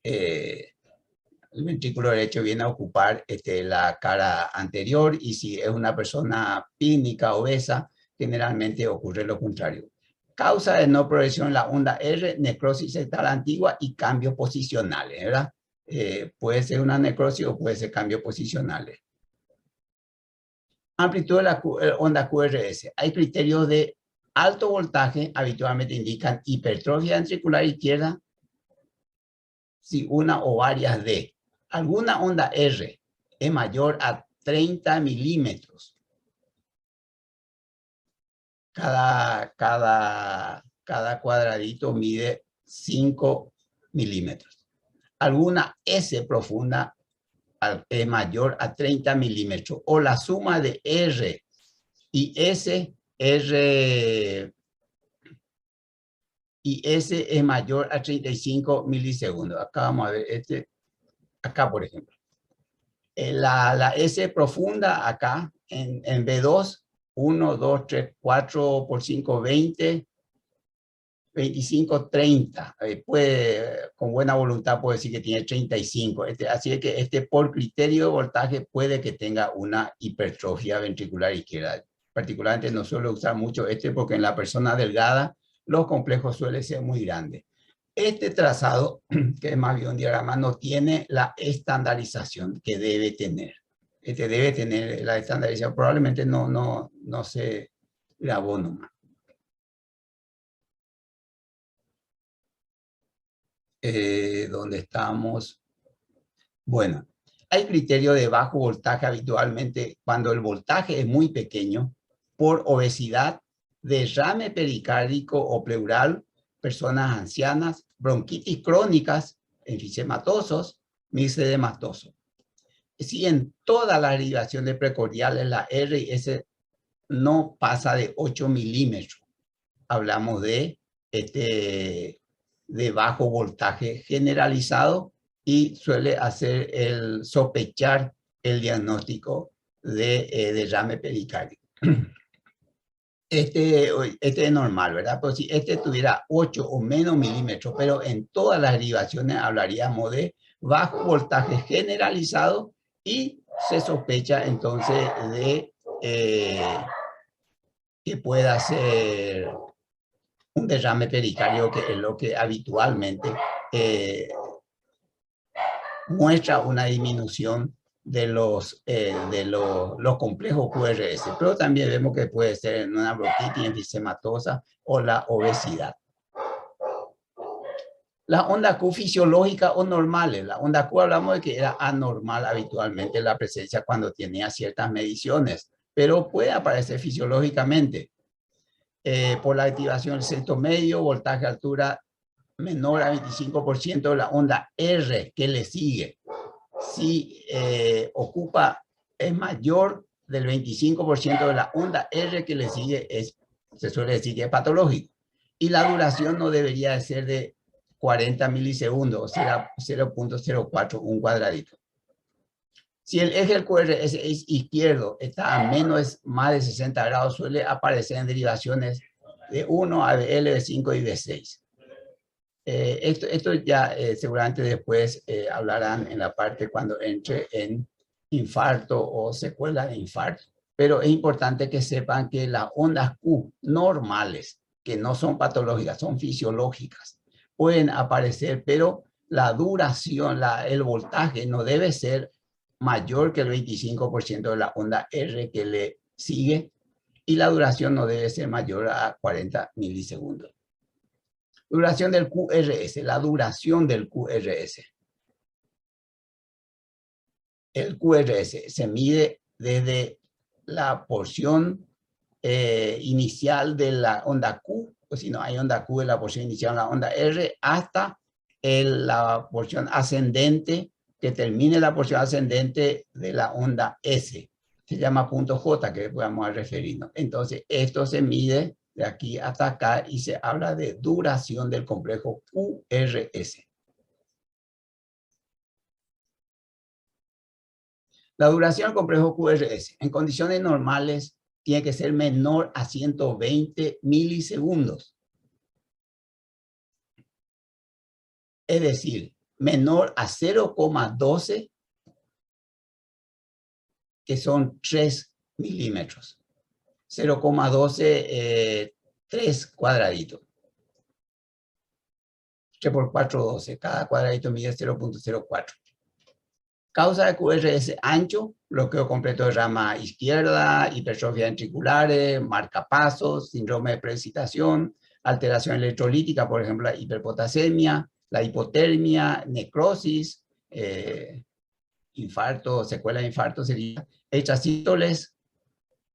el ventrículo derecho, viene a ocupar la cara anterior, y si es una persona pínica, obesa, generalmente ocurre lo contrario. Causa de no progresión en la onda R, necrosis sectal antigua y cambios posicionales, ¿verdad? Puede ser una necrosis o puede ser cambios posicionales. Amplitud de la onda QRS. Hay criterios de alto voltaje, habitualmente indican hipertrofia ventricular izquierda, si una o varias de. Alguna onda R es mayor a 30 milímetros. Cada cuadradito mide 5 milímetros. Alguna S profunda es mayor a 30 milímetros, o la suma de R y S, es mayor a 35 milisegundos. Acá vamos a ver, acá por ejemplo. La S profunda acá en B2, 1, 2, 3, 4 por 5, 20, 25, 30. Con buena voluntad puede decir que tiene 35. Así es que por criterio de voltaje puede que tenga una hipertrofia ventricular izquierda. Particularmente no suelo usar mucho porque en la persona delgada los complejos suelen ser muy grandes. Este trazado, que es más bien un diagrama, no tiene la estandarización que debe tener. Debe tener la estandarización. Probablemente no se grabó nomás. ¿Dónde estamos? Bueno, hay criterio de bajo voltaje habitualmente cuando el voltaje es muy pequeño por obesidad, derrame pericárdico o pleural, personas ancianas, bronquitis crónicas, enfisematosos, mixedematosos. Si en todas las derivaciones precordiales la R y S no pasa de 8 milímetros, hablamos de bajo voltaje generalizado y suele hacer sospechar el diagnóstico de derrame pericárdico. Este es normal, ¿verdad? Pues si tuviera 8 o menos milímetros, pero en todas las derivaciones hablaríamos de bajo voltaje generalizado y se sospecha entonces de que pueda ser un derrame pericardio, que es lo que habitualmente muestra una disminución de los complejos QRS, pero también vemos que puede ser en una bronquitis enfisematosa o la obesidad. La onda Q fisiológica o normales. La onda Q hablamos de que era anormal habitualmente la presencia cuando tenía ciertas mediciones, pero puede aparecer fisiológicamente por la activación del centro medio, voltaje altura menor a 25% de la onda R que le sigue. Si ocupa, es mayor del 25% de la onda R que le sigue, se suele decir que es patológico. Y la duración no debería de ser de 40 milisegundos, o sea, 0.04, un cuadradito. Si el eje del QRS es izquierdo, está a más de 60 grados, suele aparecer en derivaciones de 1 a BL, B5 y B6. Esto ya seguramente después hablarán en la parte cuando entre en infarto o secuela de infarto. Pero es importante que sepan que las ondas Q normales, que no son patológicas, son fisiológicas, pueden aparecer, pero la duración, el voltaje no debe ser mayor que el 25% de la onda R que le sigue, y la duración no debe ser mayor a 40 milisegundos. Duración del QRS, la duración del QRS. El QRS se mide desde la porción inicial de la onda Q, o si no hay onda Q en la porción inicial de la onda R, hasta la porción ascendente, que termine la porción ascendente de la onda S. Se llama punto J, que vamos a referirnos. Entonces, esto se mide de aquí hasta acá y se habla de duración del complejo QRS. La duración del complejo QRS en condiciones normales tiene que ser menor a 120 milisegundos. Es decir, menor a 0,12, que son 3 milímetros. 0,12, 3 cuadraditos. 3 por 4, 12. Cada cuadradito mide 0.04. Causa de QRS ancho, bloqueo completo de rama izquierda, hipertrofia ventriculares, marcapasos, síndrome de precipitación, alteración electrolítica, por ejemplo, la hiperpotasemia, la hipotermia, necrosis, infarto, secuela de infarto sería extrasístoles,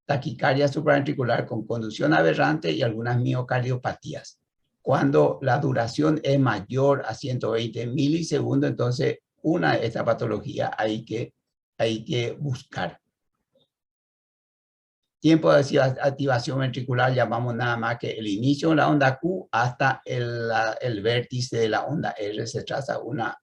taquicardia supraventricular con conducción aberrante y algunas miocardiopatías. Cuando la duración es mayor a 120 milisegundos, entonces una de estas patologías hay que buscar. Tiempo de activación ventricular llamamos nada más que el inicio de la onda Q hasta el vértice de la onda R. Se traza una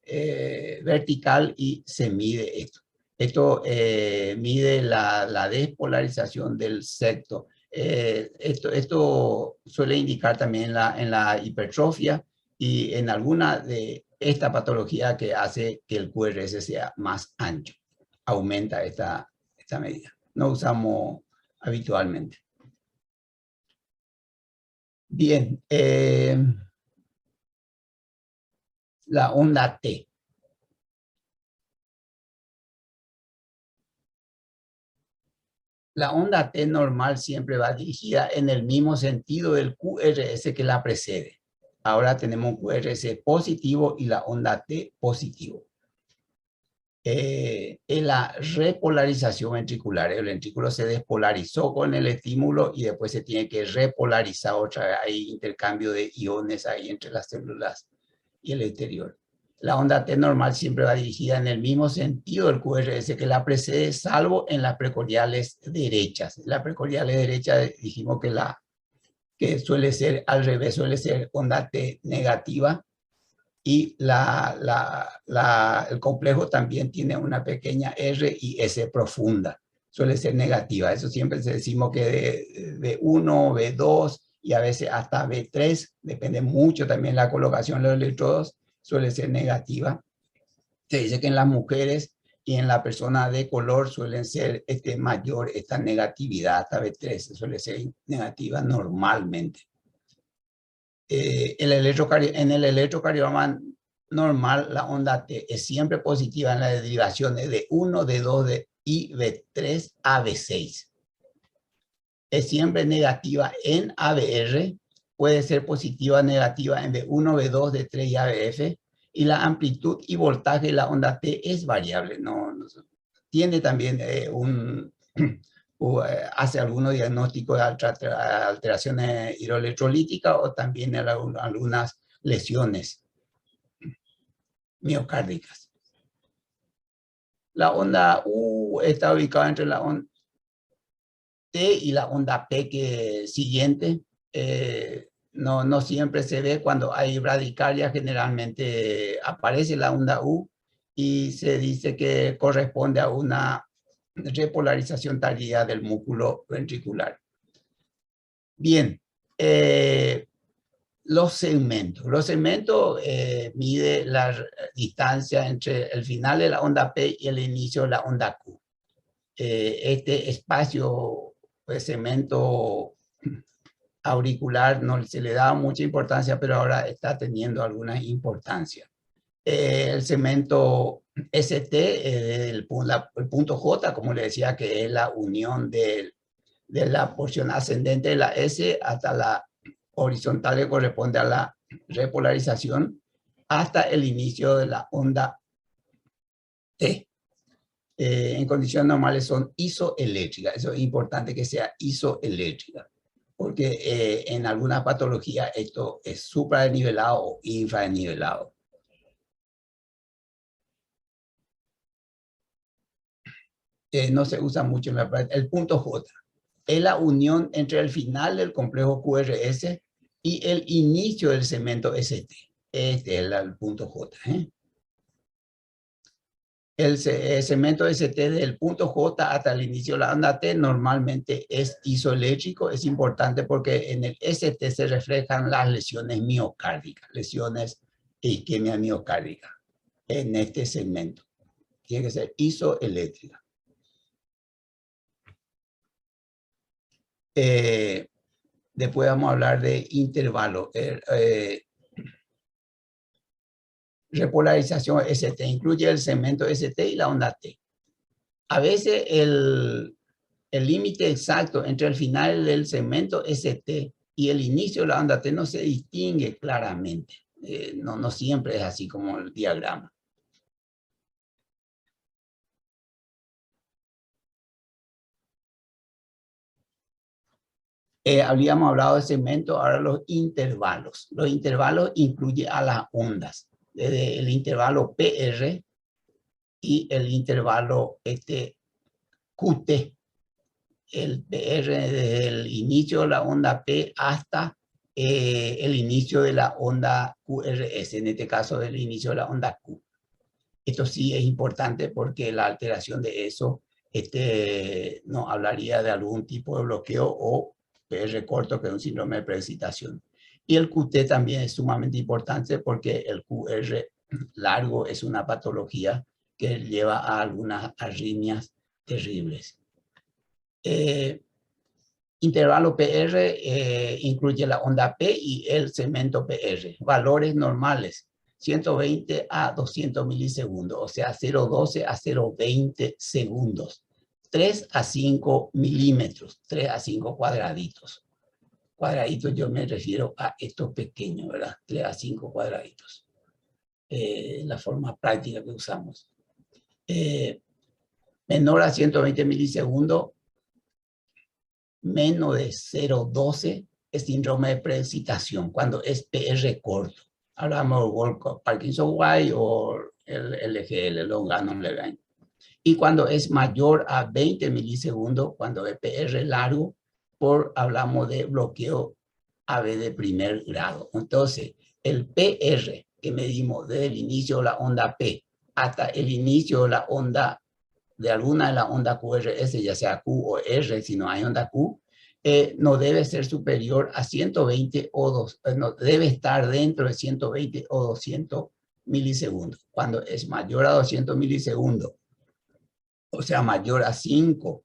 vertical y se mide esto. Esto mide la despolarización del septo. Esto suele indicar también en la hipertrofia y en alguna de esta patología que hace que el QRS sea más ancho. Aumenta esta medida. No usamos habitualmente. Bien. La onda T. La onda T normal siempre va dirigida en el mismo sentido del QRS que la precede. Ahora tenemos un QRS positivo y la onda T positivo. Es la repolarización ventricular. El ventrículo se despolarizó con el estímulo y después se tiene que repolarizar otra vez. Hay intercambio de iones ahí entre las células y el exterior. La onda T normal siempre va dirigida en el mismo sentido del QRS que la precede, salvo en las precordiales derechas. Las precordiales derechas dijimos que suele ser al revés, suele ser onda T negativa, y el complejo también tiene una pequeña R y S profunda, suele ser negativa. Eso siempre decimos que de B1, B2 y a veces hasta B3, depende mucho también la colocación de los electrodos, suele ser negativa. Se dice que en las mujeres y en la persona de color suelen ser mayor esta negatividad, hasta B13 suele ser negativa normalmente. En el electrocardiograma normal, la onda T es siempre positiva en las derivaciones de 1, D2 y B3 a B6. Es siempre negativa en ABR, puede ser positiva o negativa en B1, B2, D3 y ABF, y la amplitud y voltaje de la onda T es variable. Tiene también hace algunos diagnósticos de alteraciones hidroelectrolíticas o también algunas lesiones miocárdicas. La onda U está ubicada entre la onda T y la onda P siguiente. No siempre se ve. Cuando hay bradicardia, generalmente aparece la onda U y se dice que corresponde a una repolarización tardía del músculo ventricular. Bien, los segmentos. Los segmentos mide la distancia entre el final de la onda P y el inicio de la onda Q. Este espacio, pues, segmento auricular, no se le da mucha importancia, pero ahora está teniendo alguna importancia. El segmento ST, el punto J, como le decía, que es la unión de la porción ascendente de la S hasta la horizontal, que corresponde a la repolarización, hasta el inicio de la onda T. En condiciones normales son isoeléctricas. Eso es importante que sea isoeléctrica, porque en alguna patología esto es supradenivelado o infradenivelado. No se usa mucho en la práctica. El punto J es la unión entre el final del complejo QRS y el inicio del segmento ST. Este es el punto J. El segmento ST del punto J hasta el inicio de la onda T normalmente es isoeléctrico. Es importante porque en el ST se reflejan las lesiones miocárdicas, lesiones de isquemia miocárdica en este segmento. Tiene que ser isoeléctrica. Después vamos a hablar de intervalo. Repolarización ST incluye el segmento ST y la onda T. A veces el límite exacto entre el final del segmento ST y el inicio de la onda T no se distingue claramente. No siempre es así como el diagrama. Habíamos hablado de segmento, ahora los intervalos. Los intervalos incluyen a las ondas, desde el intervalo PR y el intervalo QT. El PR desde el inicio de la onda P hasta el inicio de la onda QRS, en este caso el inicio de la onda Q. Esto sí es importante porque la alteración de eso nos hablaría de algún tipo de bloqueo o PR corto, que es un síndrome de preexcitación. Y el QT también es sumamente importante porque el QR largo es una patología que lleva a algunas arritmias terribles. Intervalo PR incluye la onda P y el segmento PR. Valores normales, 120 a 200 milisegundos, o sea, 0,12 a 0,20 segundos. 3 a 5 milímetros, 3 a 5 cuadraditos. Cuadraditos yo me refiero a estos pequeños, ¿verdad? 3 a 5 cuadraditos. La forma práctica que usamos. Menor a 120 milisegundos, menos de 0,12 es síndrome de preexcitación, cuando es PR corto. Hablamos de Parkinson-White o el LGL, Long Gannon-Levine. Y cuando es mayor a 20 milisegundos, cuando es PR largo, hablamos de bloqueo AB de primer grado. Entonces, el PR que medimos desde el inicio de la onda P hasta el inicio de la onda, de alguna de las ondas QRS, ya sea Q o R, si no hay onda Q, no debe ser superior a 120 o 2, no debe estar dentro de 120 o 200 milisegundos. Cuando es mayor a 200 milisegundos, o sea, mayor a 5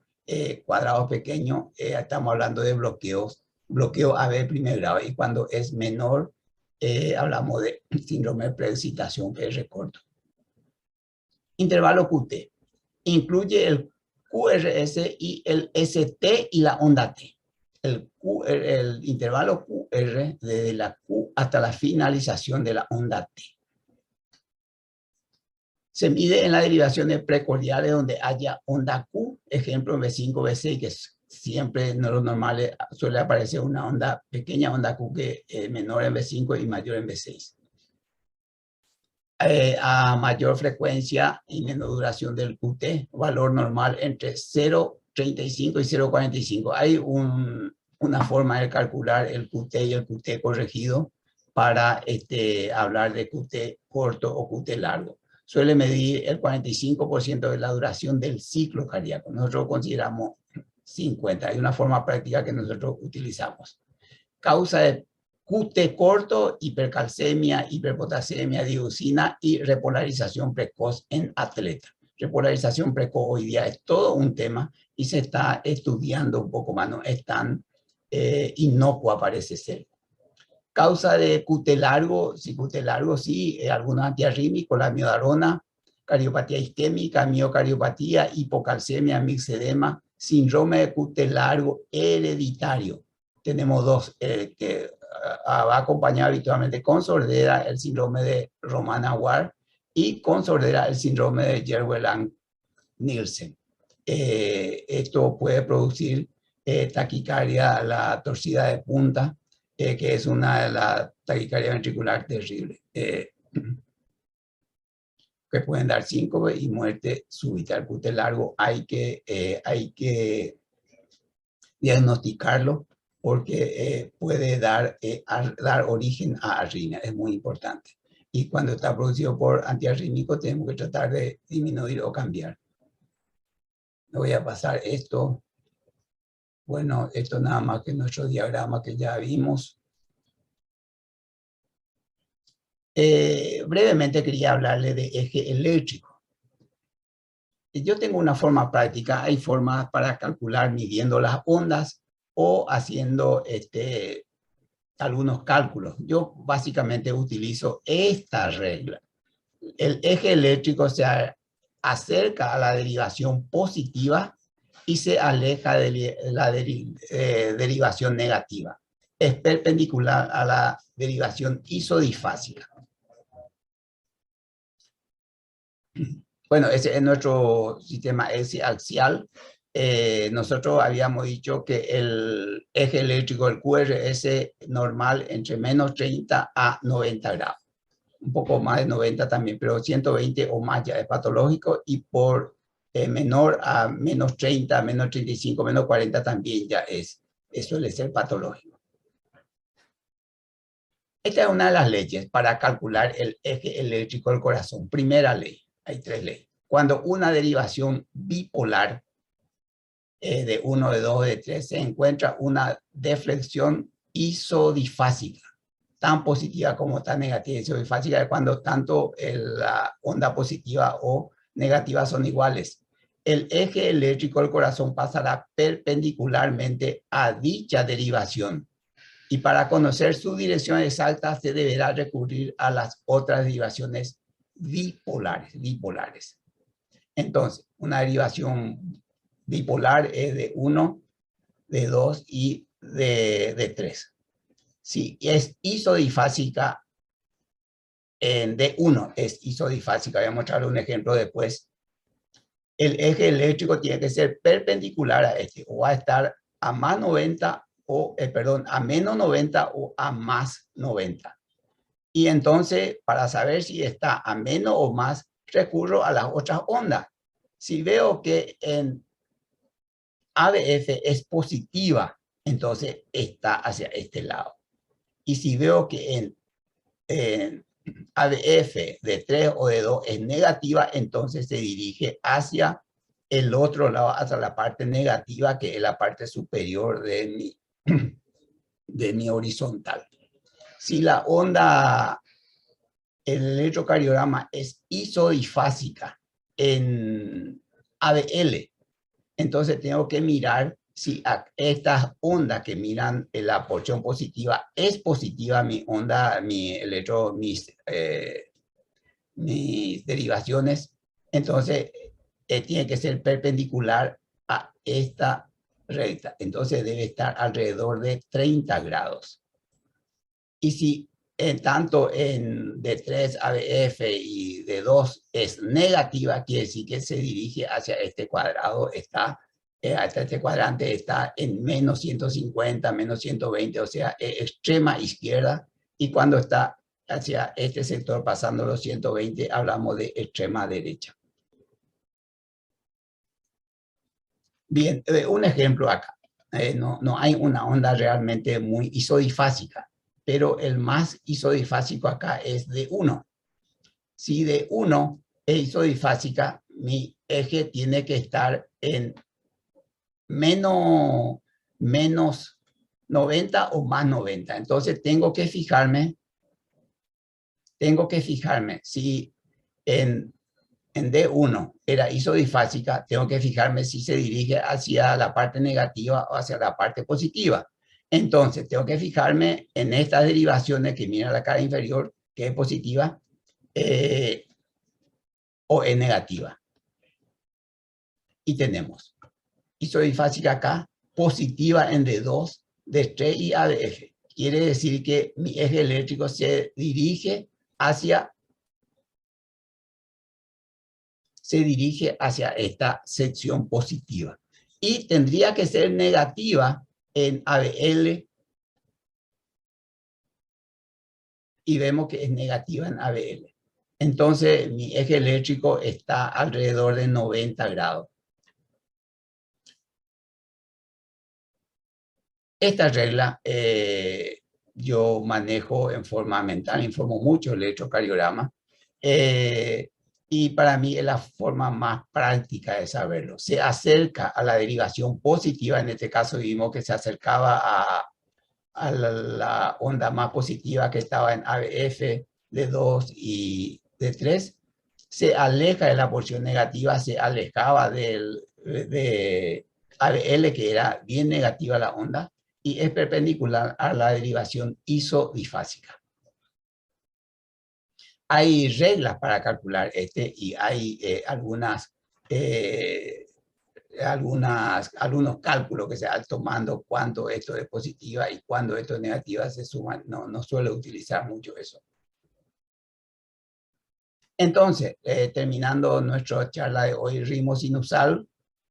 cuadrados pequeños, estamos hablando de bloqueo AB primer grado, y cuando es menor, hablamos de síndrome de preexcitación, que es recorto. Intervalo QT incluye el QRS y el ST y la onda T. El intervalo QR desde la Q hasta la finalización de la onda T. Se mide en las derivaciones precordiales donde haya onda Q, ejemplo en B5, B6, que siempre en los normales suele aparecer una onda, pequeña onda Q que es menor en B5 y mayor en B6. A mayor frecuencia y menor duración del QT, valor normal entre 0,35 y 0,45. Hay una forma de calcular el QT y el QT corregido para hablar de QT corto o QT largo. Suele medir el 45% de la duración del ciclo cardíaco. Nosotros consideramos 50. Hay una forma práctica que nosotros utilizamos. Causa de QT corto, hipercalcemia, hiperpotasemia, digoxina y repolarización precoz en atletas. Repolarización precoz hoy día es todo un tema y se está estudiando un poco más, no es tan inocua parece ser. Causa de QT largo, sí, algunos antiarrítmicos, la miodarona, cardiopatía isquémica, miocardiopatía, hipocalcemia, mixedema, síndrome de QT largo hereditario. Tenemos dos que va acompañado habitualmente con sordera, el síndrome de Romana-Ward, y con sordera el síndrome de Jervell-Nielsen. Esto puede producir taquicardia, la torcida de punta, que es una de las taquicardia ventricular terrible, que pueden dar síncope y muerte súbita. El QT largo hay que diagnosticarlo porque puede dar origen a arritmia, es muy importante. Y cuando está producido por antiarrítmicos tenemos que tratar de disminuir o cambiar. Me voy a pasar esto. Bueno, esto nada más que nuestro diagrama que ya vimos. Brevemente quería hablarle de eje eléctrico. Yo tengo una forma práctica, hay formas para calcular midiendo las ondas o haciendo algunos cálculos. Yo básicamente utilizo esta regla. El eje eléctrico se acerca a la derivación positiva y se aleja de la derivación negativa. Es perpendicular a la derivación isodifásica. Bueno, ese es nuestro sistema S axial. Nosotros habíamos dicho que el eje eléctrico del QRS normal entre menos 30 a 90 grados. Un poco más de 90 también, pero 120 o más ya es patológico, y por menor a menos 30, menos 35, menos 40 también ya suele ser patológico. Esta es una de las leyes para calcular el eje eléctrico del corazón. Primera ley, hay tres leyes. Cuando una derivación bipolar de 1, de 2, de 3, se encuentra una deflexión isodifásica, tan positiva como tan negativa. Isodifásica es cuando tanto la onda positiva o negativa son iguales. El eje eléctrico del corazón pasará perpendicularmente a dicha derivación. Y para conocer su dirección exacta se deberá recurrir a las otras derivaciones bipolares. Entonces, una derivación bipolar es de 1, de 2 y de 3. Si es isodifásica, de 1 es isodifásica, voy a mostrarle un ejemplo después. El eje eléctrico tiene que ser perpendicular a o va a estar a más 90 a menos 90 o a más 90. Y entonces, para saber si está a menos o más, recurro a las otras ondas. Si veo que en ABF es positiva, entonces está hacia este lado. Y si veo que en ABF de 3 o de 2 es negativa, entonces se dirige hacia el otro lado, hacia la parte negativa, que es la parte superior de mi horizontal. Si la onda, el electrocardiograma es isodifásica en ABL. Entonces tengo que mirar si estas ondas que miran en la porción positiva es positiva mi onda, mis derivaciones. Entonces tiene que ser perpendicular a esta recta. Entonces debe estar alrededor de 30 grados. Y si tanto en D3 ABF y D2 es negativa, quiere decir que se dirige hacia este cuadrado, hasta este cuadrante está en menos 150, menos 120, o sea, extrema izquierda. Y cuando está hacia este sector pasando los 120, hablamos de extrema derecha. Bien, un ejemplo acá. No hay una onda realmente muy isodifásica, pero el más isodifásico acá es D1. Si D1 es isodifásica, mi eje tiene que estar en menos 90 o más 90. Entonces tengo que fijarme si en D1 era isodifásica, tengo que fijarme si se dirige hacia la parte negativa o hacia la parte positiva. Entonces, tengo que fijarme en estas derivaciones que miran la cara inferior, que es positiva o es negativa. Y tenemos isodifásica acá, positiva en D2, D3 y ABF. Quiere decir que mi eje eléctrico se dirige hacia esta sección positiva. Y tendría que ser negativa en ABL. Y vemos que es negativa en ABL. Entonces, mi eje eléctrico está alrededor de 90 grados. Esta regla yo manejo en forma mental, informo mucho el electrocardiograma. Y para mí es la forma más práctica de saberlo. Se acerca a la derivación positiva, en este caso vimos que se acercaba a la onda más positiva que estaba en ABF, D2 y D3. Se aleja de la porción negativa, se alejaba de ABL, que era bien negativa la onda, y es perpendicular a la derivación isodifásica. Hay reglas para calcular y hay algunos cálculos que se van tomando cuando esto es positiva y cuando esto es negativa se suman. No suelo utilizar mucho eso. Entonces, terminando nuestra charla de hoy, ritmo sinusal,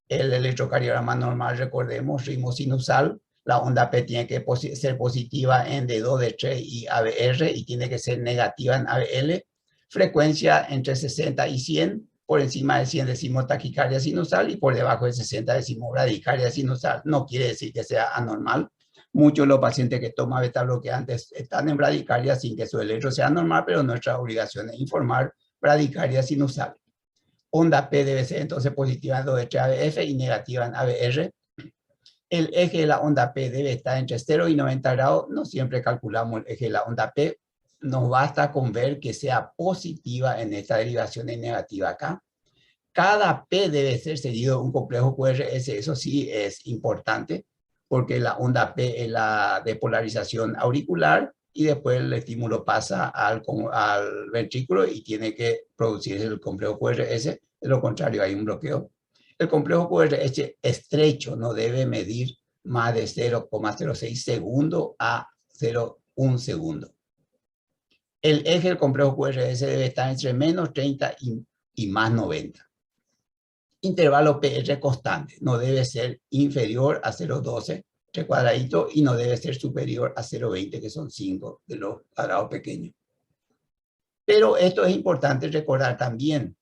el electrocardiograma normal, recordemos, ritmo sinusal, la onda P tiene que ser positiva en D2, D3 y ABR y tiene que ser negativa en ABL. Frecuencia entre 60 y 100, por encima de 100 decimos taquicardia sinusal y por debajo de 60 decimos bradicardia sinusal. No quiere decir que sea anormal. Muchos de los pacientes que toman beta bloqueantes están en bradicardia sin que su electro sea normal, pero nuestra obligación es informar bradicardia sinusal. Onda P debe ser entonces positiva en 2D3 ABF y negativa en ABR. El eje de la onda P debe estar entre 0 y 90 grados. No siempre calculamos el eje de la onda P. Nos basta con ver que sea positiva en esta derivación y negativa acá. Cada P debe ser seguido de un complejo QRS. Eso sí es importante, porque la onda P es la depolarización auricular y después el estímulo pasa al ventrículo y tiene que producirse el complejo QRS. De lo contrario, hay un bloqueo. El complejo QRS estrecho no debe medir más de 0,06 segundos a 0,1 segundo. El eje del complejo QRS debe estar entre menos 30 y más 90. Intervalo PR constante. No debe ser inferior a 0,12, 3 cuadraditos, y no debe ser superior a 0,20, que son 5 de los cuadrados pequeños. Pero esto es importante recordar también.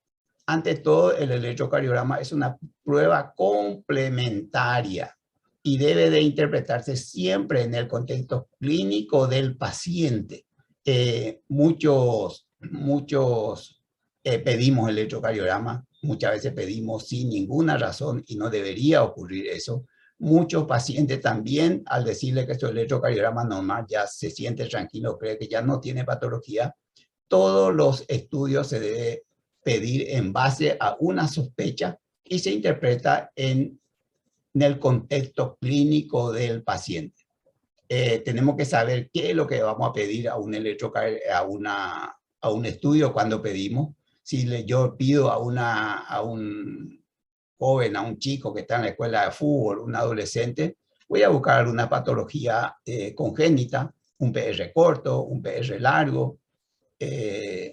Ante todo, el electrocardiograma es una prueba complementaria y debe de interpretarse siempre en el contexto clínico del paciente. Muchos pedimos el electrocardiograma, muchas veces pedimos sin ninguna razón y no debería ocurrir eso. Muchos pacientes también, al decirle que su electrocardiograma normal, ya se siente tranquilo, cree que ya no tiene patología. Todos los estudios se deben pedir en base a una sospecha y se interpreta en el contexto clínico del paciente. Tenemos que saber qué es lo que vamos a pedir a un a un estudio cuando pedimos. Si yo pido a un joven, a un chico que está en la escuela de fútbol, un adolescente, voy a buscar una patología congénita, un PR corto, un PR largo,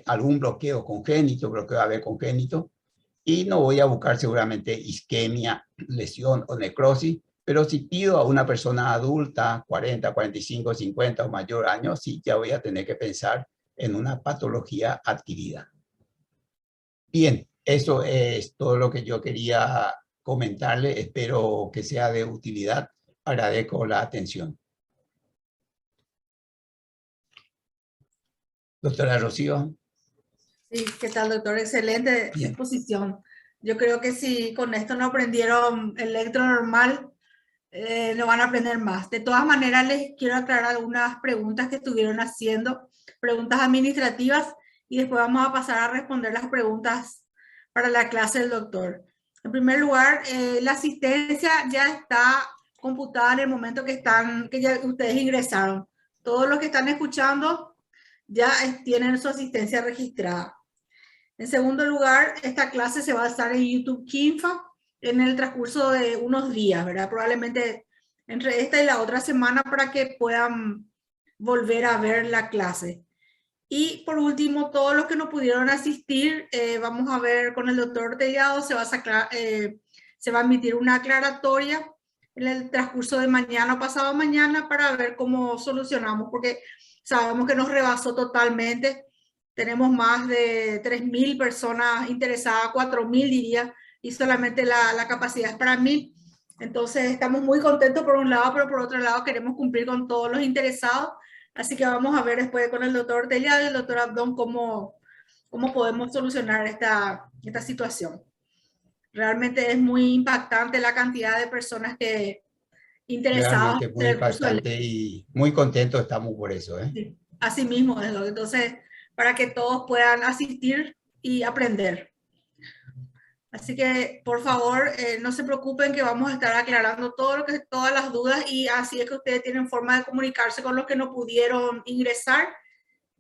algún bloqueo congénito, bloqueo AB congénito, y no voy a buscar seguramente isquemia, lesión o necrosis, pero si pido a una persona adulta, 40, 45, 50 o mayor años, sí ya voy a tener que pensar en una patología adquirida. Bien, eso es todo lo que yo quería comentarle. Espero que sea de utilidad. Agradezco la atención. Doctora Rocío. Sí, ¿qué tal, doctor? Excelente Bien. exposición. Yo creo que si con esto no aprendieron electro normal, no van a aprender más. De todas maneras, les quiero aclarar algunas preguntas que estuvieron haciendo, preguntas administrativas, y después vamos a pasar a responder las preguntas para la clase del doctor. En primer lugar, la asistencia ya está computada en el momento que ya ustedes ingresaron. Todos los que están escuchando ya tienen su asistencia registrada. En segundo lugar, esta clase se va a estar en YouTube Kinfa en el transcurso de unos días, ¿verdad? Probablemente entre esta y la otra semana para que puedan volver a ver la clase. Y por último, todos los que no pudieron asistir, vamos a ver con el doctor Tellado, se va a emitir una aclaratoria en el transcurso de mañana o pasado mañana para ver cómo solucionamos, porque sabemos que nos rebasó totalmente. Tenemos más de 3.000 personas interesadas, 4.000 diría, y solamente la capacidad es para 1.000. Entonces estamos muy contentos por un lado, pero por otro lado queremos cumplir con todos los interesados. Así que vamos a ver después con el doctor Tellado y el doctor Abdón cómo podemos solucionar esta situación. Realmente es muy impactante la cantidad de personas que interesadas. Realmente muy impactante y muy contentos estamos por eso. Sí, así mismo es. Entonces, para que todos puedan asistir y aprender. Así que, por favor, no se preocupen que vamos a estar aclarando todas las dudas, y así es que ustedes tienen forma de comunicarse con los que no pudieron ingresar.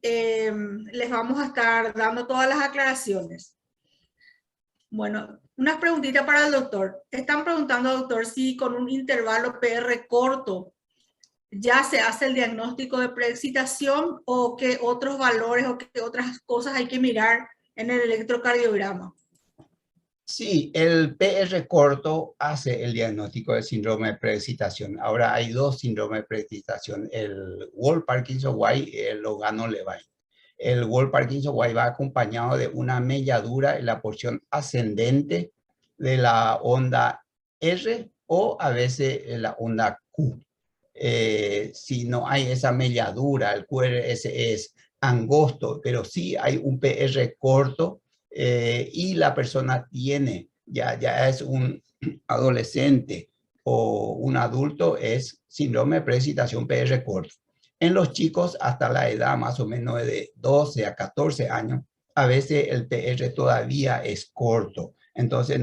Les vamos a estar dando todas las aclaraciones. Bueno, unas preguntitas para el doctor. Están preguntando, doctor, si con un intervalo PR corto ya se hace el diagnóstico de preexcitación, o qué otros valores o qué otras cosas hay que mirar en el electrocardiograma. Sí, el PR corto hace el diagnóstico del síndrome de preexcitación. Ahora hay dos síndromes de preexcitación, el Wolff-Parkinson-White y el Logano-Levine. El Wolff-Parkinson-White va acompañado de una melladura en la porción ascendente de la onda R o a veces en la onda Q. Si no hay esa melladura, el QRS es angosto, pero sí hay un PR corto, y la persona tiene, ya es un adolescente o un adulto, es síndrome de preexcitación PR corto. En los chicos hasta la edad más o menos de 12 a 14 años, a veces el PR todavía es corto. Entonces,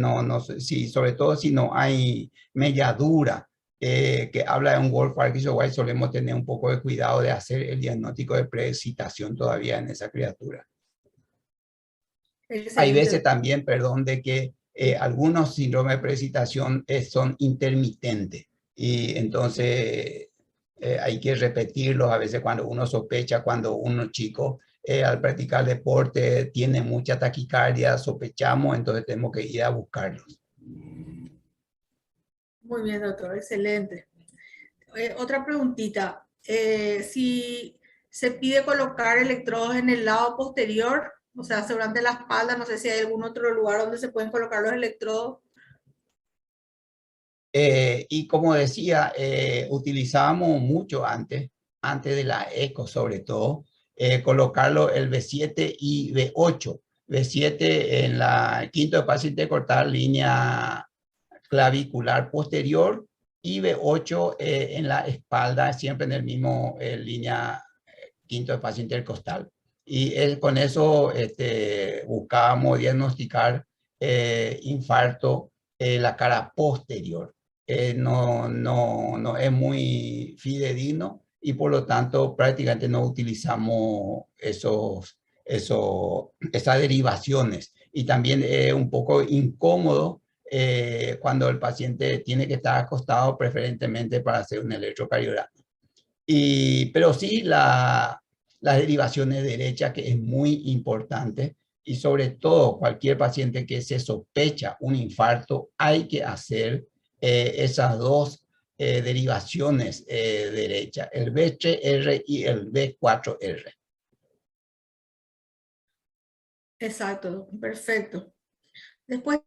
sobre todo si no hay melladura, que habla de un Wolff-Parkinson-White, solemos tener un poco de cuidado de hacer el diagnóstico de preexcitación todavía en esa criatura. Hay veces también, perdón, de que algunos síndromes de preexcitación son intermitentes, y entonces hay que repetirlos a veces cuando uno sospecha, cuando uno chico al practicar deporte tiene mucha taquicardia, sospechamos, entonces tenemos que ir a buscarlos. Muy bien, doctor, excelente. Otra preguntita. Si se pide colocar electrodos en el lado posterior, o sea, durante la espalda, no sé si hay algún otro lugar donde se pueden colocar los electrodos. Y como decía, utilizábamos mucho antes de la ECO sobre todo, colocarlo el B7 y B8. B7 en la quinto espacio intercortal, línea clavicular posterior, y B8 en la espalda, siempre en el mismo línea quinto espacio intercostal. Y con eso buscábamos diagnosticar infarto la cara posterior. No es muy fidedigno y por lo tanto prácticamente no utilizamos esas derivaciones. Y también es un poco incómodo cuando el paciente tiene que estar acostado preferentemente para hacer un electrocardiograma. Pero sí las derivaciones derechas, que es muy importante, y sobre todo cualquier paciente que se sospecha un infarto, hay que hacer esas dos derivaciones derechas, el B3R y el B4R. Exacto, perfecto. Después,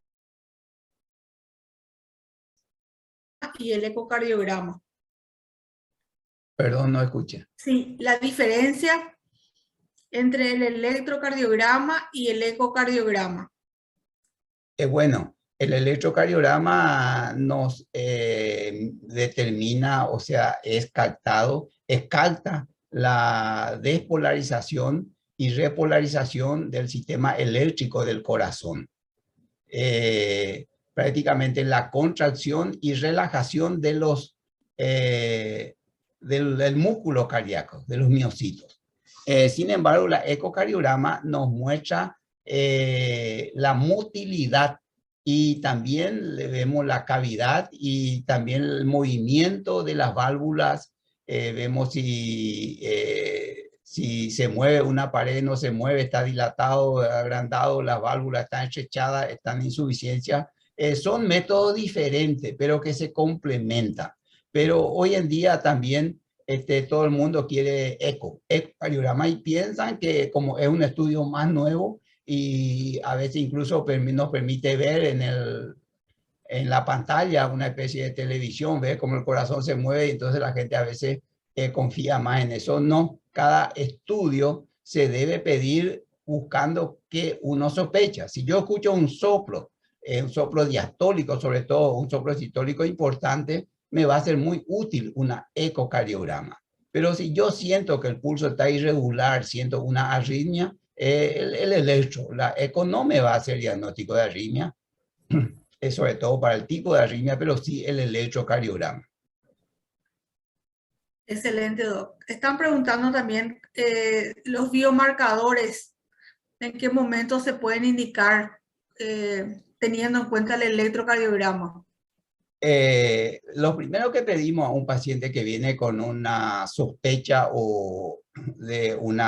y el ecocardiograma. Perdón, no escuché. Sí, la diferencia entre el electrocardiograma y el ecocardiograma. Bueno, el electrocardiograma nos determina, o sea, capta la despolarización y repolarización del sistema eléctrico del corazón. Prácticamente la contracción y relajación de del músculo cardíaco, de los miocitos. Sin embargo, la ecocardiograma nos muestra la motilidad y también le vemos la cavidad y también el movimiento de las válvulas. Vemos si se mueve una pared, no se mueve, está dilatado, agrandado, las válvulas están estrechadas, están en insuficiencia. Son métodos diferentes, pero que se complementan. Pero hoy en día también todo el mundo quiere ecocardiograma y piensan que como es un estudio más nuevo y a veces incluso nos permite ver en la pantalla una especie de televisión, ver cómo el corazón se mueve y entonces la gente a veces confía más en eso. No, cada estudio se debe pedir buscando que uno sospecha. Si yo escucho un soplo diastólico, sobre todo un soplo sistólico importante, me va a ser muy útil una ecocardiograma. Pero si yo siento que el pulso está irregular, siento una arritmia, el electro, la eco no me va a hacer diagnóstico de arritmia, sobre todo para el tipo de arritmia, pero sí el electrocardiograma. Excelente, Doc. Están preguntando también los biomarcadores, en qué momento se pueden indicar teniendo en cuenta el electrocardiograma. Lo primero que pedimos a un paciente que viene con una sospecha o de un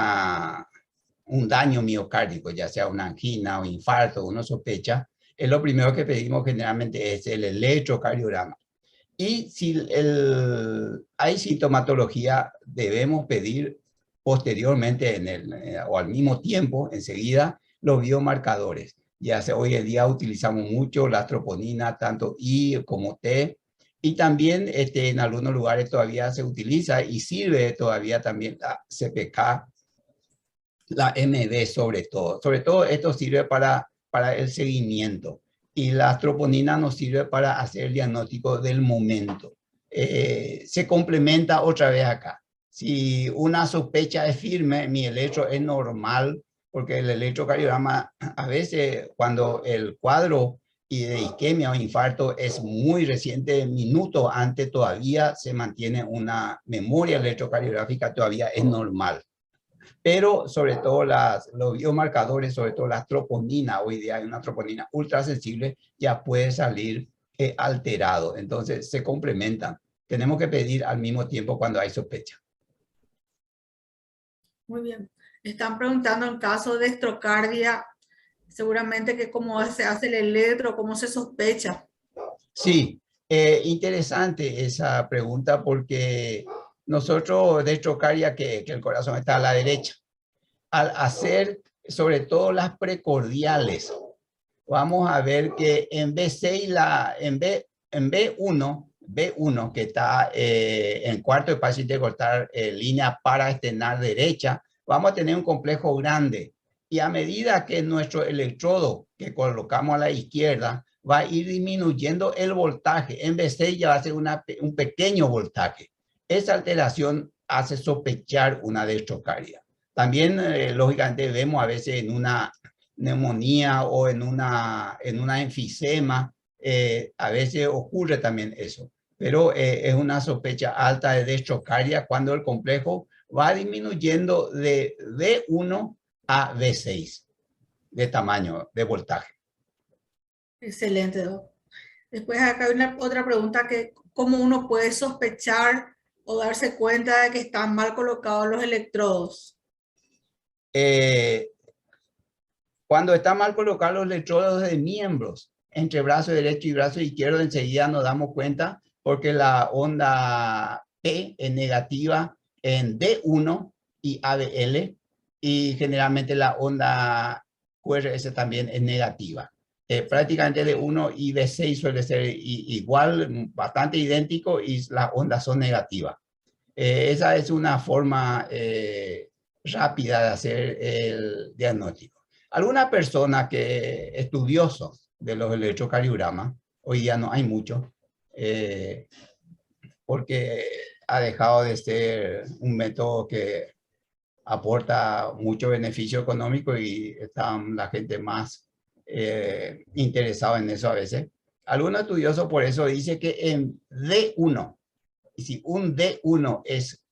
daño miocárdico, ya sea una angina o infarto, una sospecha, es lo primero que pedimos generalmente es el electrocardiograma. Y si hay sintomatología, debemos pedir posteriormente o al mismo tiempo, enseguida, los biomarcadores. Ya hoy en día utilizamos mucho la troponina, tanto I como T, y también en algunos lugares todavía se utiliza y sirve todavía también la CPK, la MD sobre todo. Sobre todo esto sirve para el seguimiento y la troponina nos sirve para hacer el diagnóstico del momento. Se complementa otra vez acá. Si una sospecha es firme, mi electro es normal, porque el electrocardiograma a veces cuando el cuadro de isquemia o infarto es muy reciente, minutos antes todavía se mantiene una memoria electrocardiográfica, todavía es normal. Pero sobre todo los biomarcadores, sobre todo la troponina, hoy día hay una troponina ultrasensible, ya puede salir alterado. Entonces se complementan. Tenemos que pedir al mismo tiempo cuando hay sospecha. Muy bien. Están preguntando en caso de estrocardia, seguramente que cómo se hace el electro, cómo se sospecha. Sí, interesante esa pregunta porque nosotros de estrocardia, que el corazón está a la derecha, al hacer sobre todo las precordiales, vamos a ver que en B6, en B1, que está en cuarto espacio intercortar, línea paraesternal derecha, vamos a tener un complejo grande. Y a medida que nuestro electrodo que colocamos a la izquierda va a ir disminuyendo el voltaje, en B6 ya va a ser un pequeño voltaje. Esa alteración hace sospechar una dextrocardia. También, lógicamente, vemos a veces en una neumonía o en una enfisema, a veces ocurre también eso. Pero es una sospecha alta de destrocaria cuando el complejo va disminuyendo de V1 a V6 de tamaño, de voltaje. Excelente, Doc. Después acá hay otra pregunta que ¿cómo uno puede sospechar o darse cuenta de que están mal colocados los electrodos? Cuando están mal colocados los electrodos de miembros entre brazo derecho y brazo izquierdo, enseguida nos damos cuenta porque la onda P es negativa en D1 y ABL y generalmente la onda QRS también es negativa. Prácticamente D1 y D6 suele ser igual, bastante idéntico y las ondas son negativas. Esa es una forma rápida de hacer el diagnóstico. Alguna persona que estudiosos de los electrocardiogramas, hoy día no hay mucho, porque ha dejado de ser un método que aporta mucho beneficio económico y está la gente más interesada en eso a veces. Algunos estudiosos por eso dice que en D1, y si un D1 es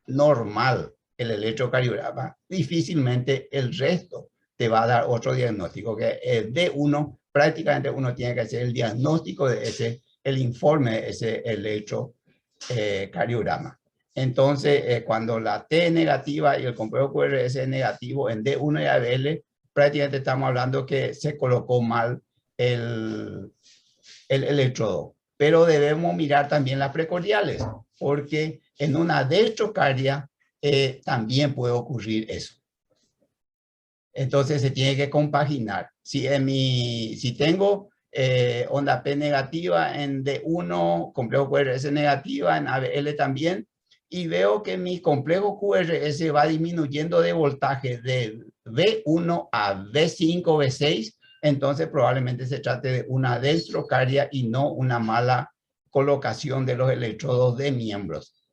normal el electrocardiograma, difícilmente el resto te va a dar otro diagnóstico, que el D1 prácticamente uno tiene que hacer el diagnóstico de ese, el informe de ese electrocardiograma. Entonces, cuando la T es negativa y el complejo QRS es negativo en D1 y ABL, prácticamente estamos hablando que se colocó mal el electrodo. Pero debemos mirar también las precordiales, porque en una destrocardia también puede ocurrir eso. Entonces se tiene que compaginar. Si tengo onda P negativa en D1, complejo QRS negativa en ABL también, y veo que mi complejo QRS va disminuyendo de voltaje de V1 a V5, V6, entonces probablemente se trate de una destrocardia y no una mala colocación de los electrodos de miembros.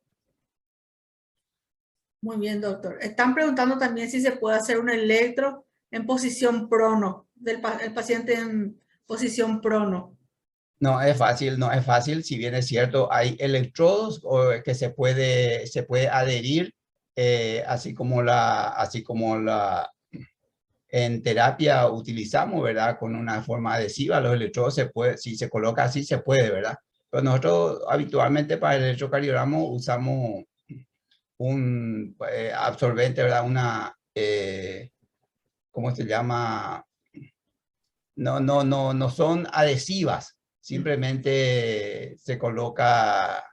Muy bien, doctor. Están preguntando también si se puede hacer un electro en posición prono, el paciente en posición prono. No es fácil, no es fácil. Si bien es cierto, hay electrodos que se puede adherir, así como en terapia utilizamos, ¿verdad? Con una forma adhesiva, los electrodos si se coloca así, se puede, ¿verdad? Pero nosotros habitualmente para el electrocardiograma usamos un absorbente, ¿verdad? ¿Cómo se llama? No son adhesivas, simplemente se coloca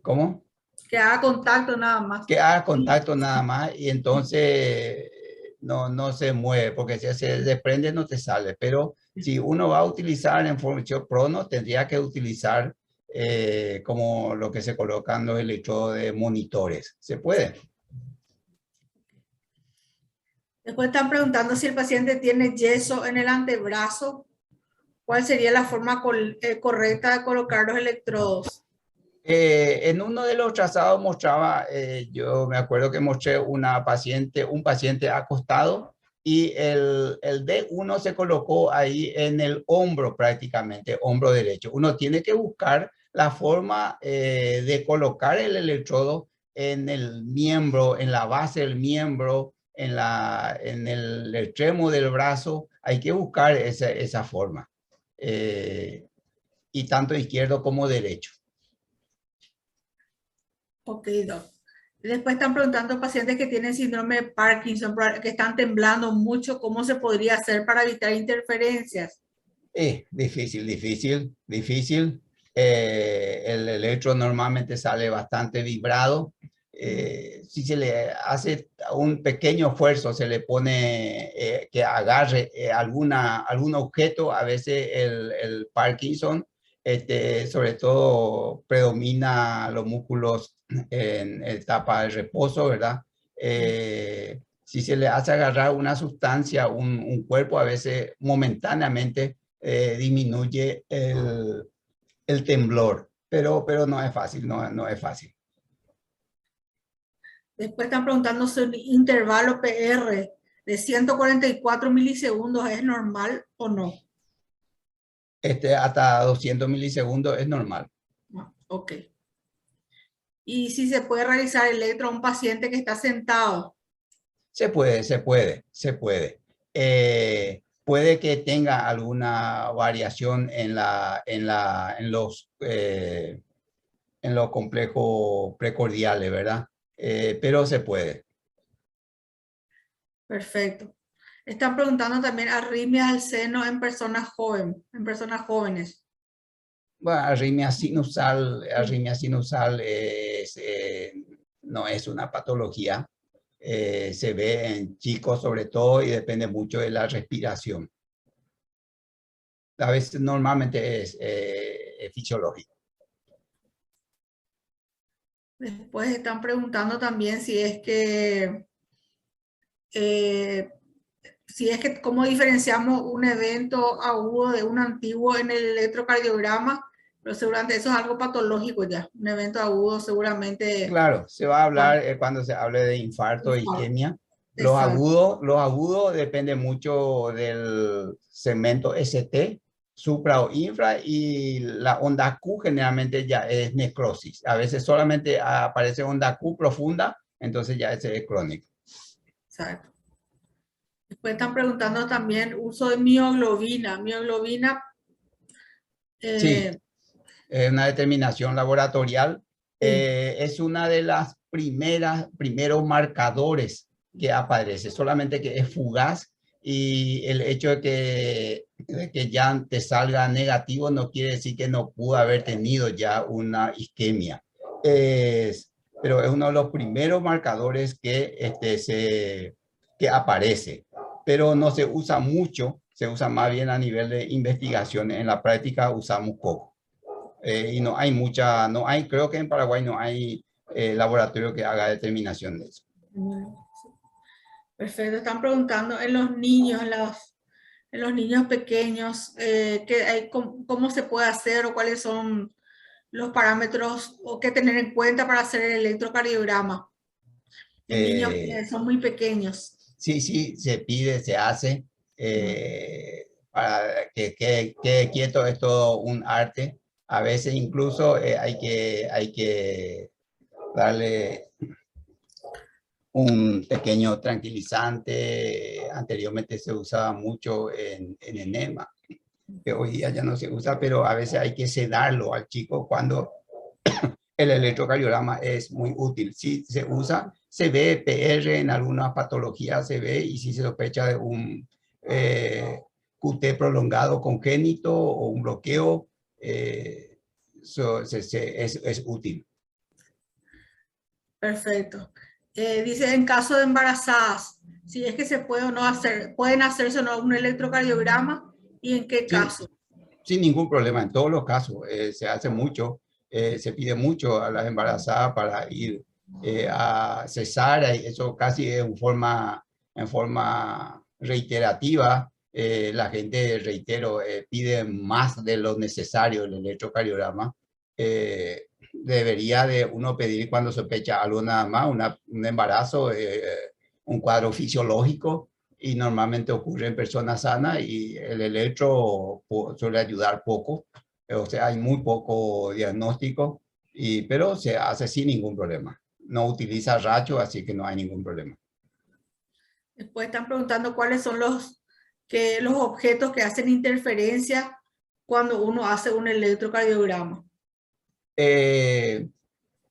¿cómo? Que haga contacto nada más. Que haga contacto nada más y entonces no se mueve, porque si se desprende no te sale. Pero si uno va a utilizar en formación prono, tendría que utilizar como lo que se colocan los electrodos de monitores. ¿Se puede? Después están preguntando si el paciente tiene yeso en el antebrazo. ¿Cuál sería la forma correcta de colocar los electrodos? En uno de los trazados mostraba, yo me acuerdo que mostré un paciente acostado y el D1 se colocó ahí en el hombro prácticamente, hombro derecho. Uno tiene que buscar la forma de colocar el electrodo en el miembro, en la base del miembro, en el extremo del brazo. Hay que buscar esa forma. Y tanto izquierdo como derecho. Ok, doc. Después están preguntando pacientes que tienen síndrome de Parkinson, que están temblando mucho, ¿cómo se podría hacer para evitar interferencias? Difícil. El electro normalmente sale bastante vibrado. Si se le hace un pequeño esfuerzo, se le pone que agarre algún objeto, a veces el Parkinson, sobre todo predomina los músculos en etapa de reposo, ¿verdad? Si se le hace agarrar una sustancia, un cuerpo, a veces momentáneamente disminuye el temblor, pero no es fácil, no es fácil. Después están preguntando sobre intervalo PR de 144 milisegundos es normal o no? Hasta 200 milisegundos es normal. No, ok. Y si se puede realizar electro a un paciente que está sentado. Se puede. Puede que tenga alguna variación en los complejos precordiales, ¿verdad? Pero se puede. Perfecto. Están preguntando también arritmias al seno en personas jóvenes. Bueno, arritmia sinusal no es una patología. Se ve en chicos sobre todo y depende mucho de la respiración. A veces normalmente es fisiológico. Después están preguntando también si es que cómo diferenciamos un evento agudo de un antiguo en el electrocardiograma, pero seguramente eso es algo patológico ya, un evento agudo seguramente. Claro, se va a hablar cuando se hable de infarto e isquemia. Los agudos depende mucho del segmento ST, supra o infra, y la onda Q generalmente ya es necrosis. A veces solamente aparece onda Q profunda, entonces ya ese es crónico. Exacto. Después están preguntando también uso de mioglobina. Sí, es una determinación laboratorial. Sí. Es una de las primeros marcadores que aparece, solamente que es fugaz, y el hecho de que ya te salga negativo no quiere decir que no pudo haber tenido ya una isquemia. Pero es uno de los primeros marcadores que aparece, pero no se usa mucho, se usa más bien a nivel de investigación. En la práctica usamos poco. Y creo que en Paraguay no hay laboratorio que haga determinación de eso. Perfecto, están preguntando en los niños, en los niños pequeños, cómo se puede hacer o cuáles son los parámetros o qué tener en cuenta para hacer el electrocardiograma. En niños que son muy pequeños. Sí, se pide, se hace. Para que quede quieto, es todo un arte. A veces incluso hay que darle un pequeño tranquilizante. Anteriormente se usaba mucho en enema, que hoy día ya no se usa, pero a veces hay que sedarlo al chico cuando el electrocardiograma es muy útil. Si se usa, se ve PR en algunas patologías, se ve, y si se sospecha de un QT prolongado congénito o un bloqueo, es útil. Perfecto. Dice, en caso de embarazadas, si es que se puede o no hacer, pueden hacerse o no un electrocardiograma, y en qué caso. Sin ningún problema, en todos los casos. Se hace mucho, se pide mucho a las embarazadas para ir a cesárea, y eso casi es en forma reiterativa. La gente, reitero, pide más de lo necesario el electrocardiograma. Debería de uno pedir cuando sospecha algo nada más, un embarazo, un cuadro fisiológico, y normalmente ocurre en personas sanas, y el electro suele ayudar poco. O sea, hay muy poco diagnóstico, pero se hace sin ningún problema. No utiliza racho, así que no hay ningún problema. Después están preguntando cuáles son los objetos que hacen interferencia cuando uno hace un electrocardiograma.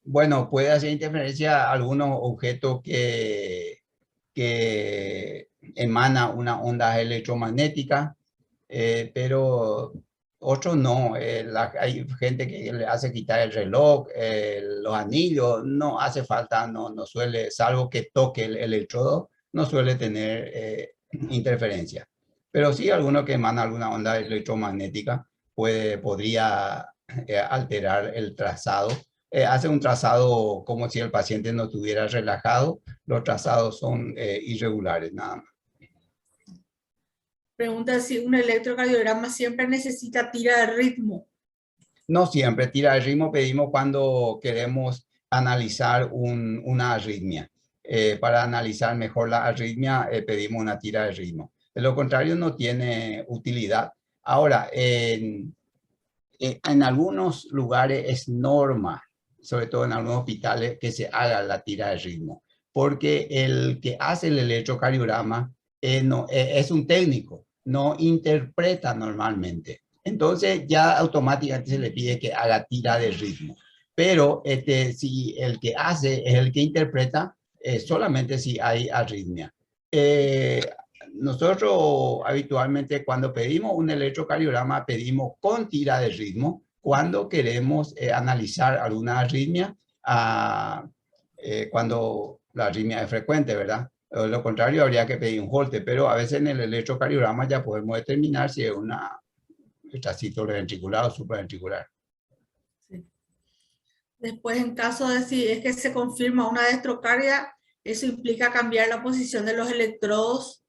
Bueno, puede hacer interferencia algunos objetos que emana una onda electromagnética, pero otros no. Hay gente que le hace quitar el reloj, los anillos, no hace falta, no suele, salvo que toque el electrodo, no suele tener interferencia. Pero sí, alguno que emana alguna onda electromagnética podría alterar el trazado. Hace un trazado como si el paciente no estuviera relajado. Los trazados son irregulares, nada más. Pregunta si un electrocardiograma siempre necesita tira de ritmo. No siempre. Tira de ritmo pedimos cuando queremos analizar una arritmia. para analizar mejor la arritmia, pedimos una tira de ritmo. De lo contrario, no tiene utilidad. Ahora, en algunos lugares es norma, sobre todo en algunos hospitales, que se haga la tira de ritmo, porque el que hace el electrocardiograma es un técnico, no interpreta normalmente. Entonces ya automáticamente se le pide que haga tira de ritmo. Pero si el que hace es el que interpreta, solamente si hay arritmia. Nosotros habitualmente cuando pedimos un electrocardiograma pedimos con tira de ritmo cuando queremos analizar alguna arritmia, cuando la arritmia es frecuente, ¿verdad? Lo contrario, habría que pedir un Holter, pero a veces en el electrocardiograma ya podemos determinar si es una extracito ventricular o supraventricular. Sí. Después, en caso de si es que se confirma una dextrocardia, eso implica cambiar la posición de los electrodos.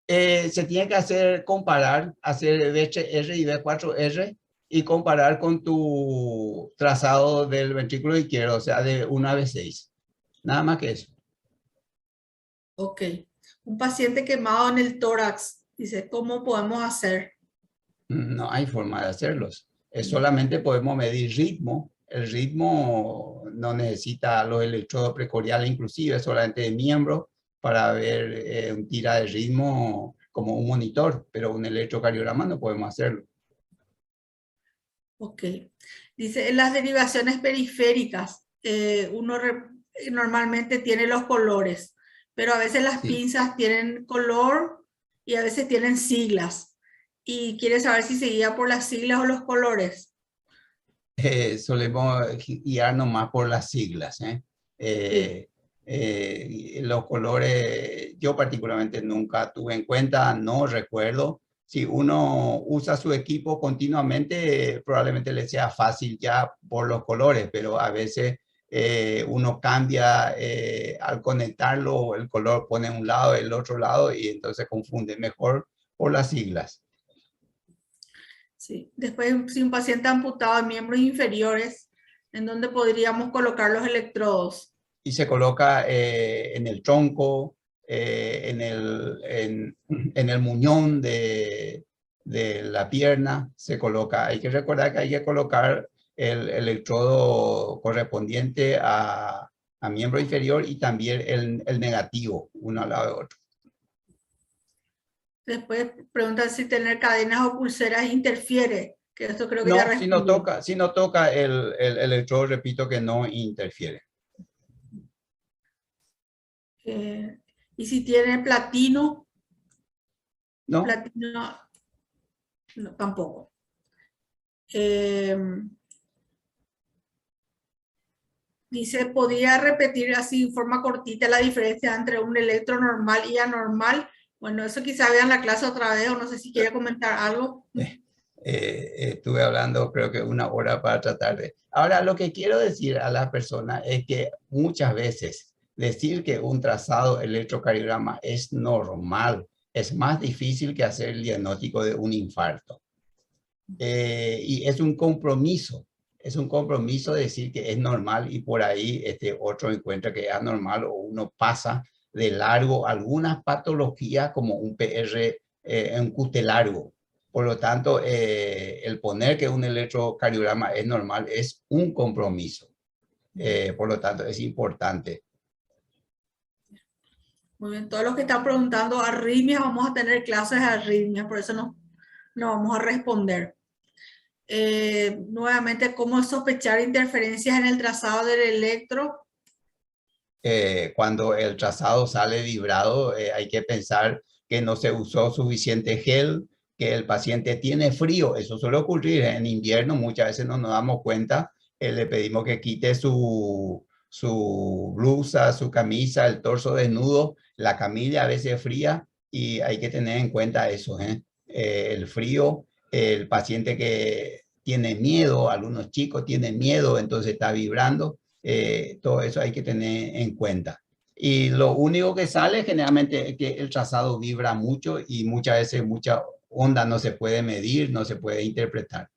Se tiene que comparar, hacer B3R y B4R y comparar con tu trazado del ventrículo izquierdo, o sea, de 1 a B6. Nada más que eso. Ok. Un paciente quemado en el tórax, dice, ¿cómo podemos hacer? No hay forma de hacerlos. Solamente podemos medir ritmo. El ritmo no necesita los electrodos precordiales, inclusive solamente de miembro, para ver un tira de ritmo como un monitor, pero un electrocardiograma no podemos hacerlo. Ok. Dice, en las derivaciones periféricas, uno normalmente tiene los colores, pero a veces las pinzas tienen color y a veces tienen siglas. Y quiere saber si se guía por las siglas o los colores. Solemos guiarnos más por las siglas. Los colores, yo particularmente nunca tuve en cuenta, no recuerdo. Si uno usa su equipo continuamente, probablemente le sea fácil ya por los colores, pero a veces uno cambia al conectarlo, el color pone un lado, el otro lado, y entonces confunde mejor por las siglas. Sí. Después, si un paciente amputado de miembros inferiores, ¿en dónde podríamos colocar los electrodos? Y se coloca en el tronco, en el muñón de la pierna, se coloca. Hay que recordar que hay que colocar el electrodo correspondiente a miembro inferior y también el negativo, uno al lado de otro. Después preguntan si tener cadenas o pulseras interfiere, que esto creo que no, ya respondí. si no toca el electrodo, repito que no interfiere. Y si tiene platino, No. platino no, tampoco. Dice, ¿podría repetir así en forma cortita la diferencia entre un electro normal y anormal? Bueno, eso quizá vean la clase otra vez o no sé si quiere comentar algo. Estuve hablando creo que 1 hora para tratar de... Ahora, lo que quiero decir a las personas es que muchas veces decir que un trazado electrocardiograma es normal es más difícil que hacer el diagnóstico de un infarto. Y es un compromiso decir que es normal y por ahí otro encuentra que es anormal o uno pasa de largo algunas patologías como un PR, un QT largo. Por lo tanto, el poner que un electrocardiograma es normal es un compromiso. Por lo tanto, es importante. Muy bien, todos los que están preguntando arritmias, vamos a tener clases de arritmias, por eso no vamos a responder. Nuevamente, ¿cómo sospechar interferencias en el trazado del electro? Cuando el trazado sale vibrado, hay que pensar que no se usó suficiente gel, que el paciente tiene frío. Eso suele ocurrir en invierno, muchas veces no nos damos cuenta. Le pedimos que quite su blusa, su camisa, el torso desnudo, la camilla a veces fría y hay que tener en cuenta eso. El frío, el paciente que tiene miedo, algunos chicos tienen miedo, entonces está vibrando. Todo eso hay que tener en cuenta. Y lo único que sale generalmente es que el trazado vibra mucho y muchas veces mucha onda no se puede medir, no se puede interpretar.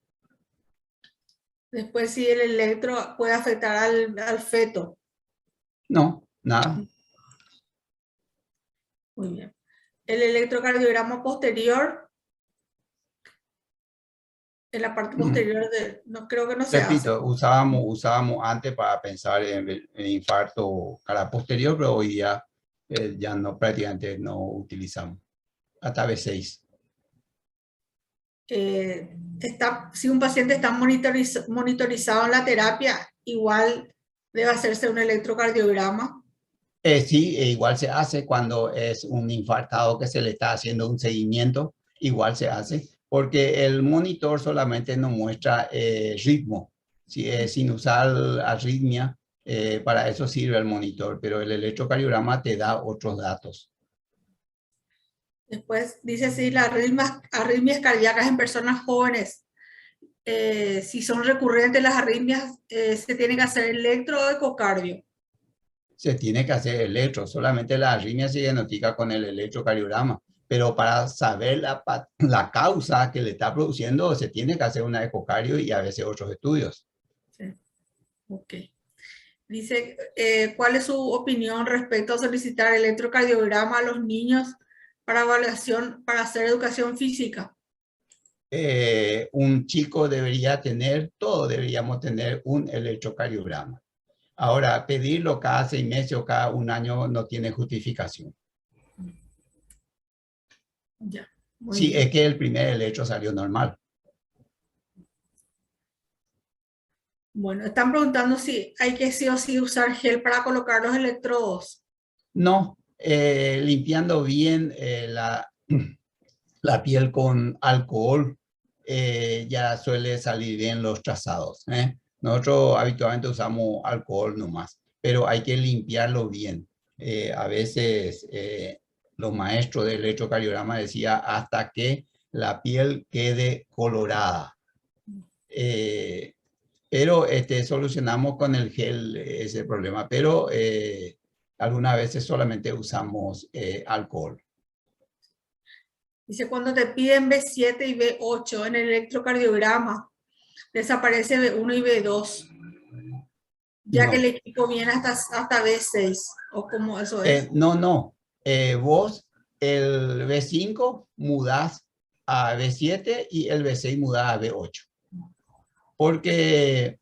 Después, si el electro puede afectar al feto. No, Nada. Muy bien. El electrocardiograma posterior, en la parte posterior de, no creo que no se hace. Repito, usábamos antes para pensar en infarto cara posterior, pero hoy día ya no, prácticamente no utilizamos. Hasta B6. Si un paciente está monitorizado en la terapia, igual debe hacerse un electrocardiograma. Sí, igual se hace cuando es un infartado que se le está haciendo un seguimiento, igual se hace, porque el monitor solamente nos muestra ritmo, sin usar arritmia, para eso sirve el monitor, pero el electrocardiograma te da otros datos. Después dice si las arritmias cardíacas en personas jóvenes, si son recurrentes las arritmias, se tiene que hacer electro o ecocardio. Se tiene que hacer electro, solamente la arritmia se diagnostica con el electrocardiograma, pero para saber la causa que le está produciendo se tiene que hacer una ecocardio y a veces otros estudios. Sí. Ok. Dice, ¿cuál es su opinión respecto a solicitar electrocardiograma a los niños para evaluación, para hacer educación física? Un chico debería tener, todos deberíamos tener un electrocardiograma. Ahora, pedirlo cada 6 meses o cada 1 año no tiene justificación. Ya. Sí, es que el primer electro salió normal. Bueno, están preguntando si hay que sí o sí usar gel para colocar los electrodos. No, limpiando bien la piel con alcohol, ya suele salir bien los trazados. Nosotros habitualmente usamos alcohol nomás, pero hay que limpiarlo bien. A veces los maestros de electrocardiograma decían hasta que la piel quede colorada. Pero solucionamos con el gel ese problema, pero algunas veces solamente usamos alcohol. Dice, cuando te piden B7 y B8 en el electrocardiograma, desaparece B1 y B2, ya No. que el equipo viene hasta B6, o como eso es. No. Vos el B5 mudás a B7 y el B6 mudás a B8. Porque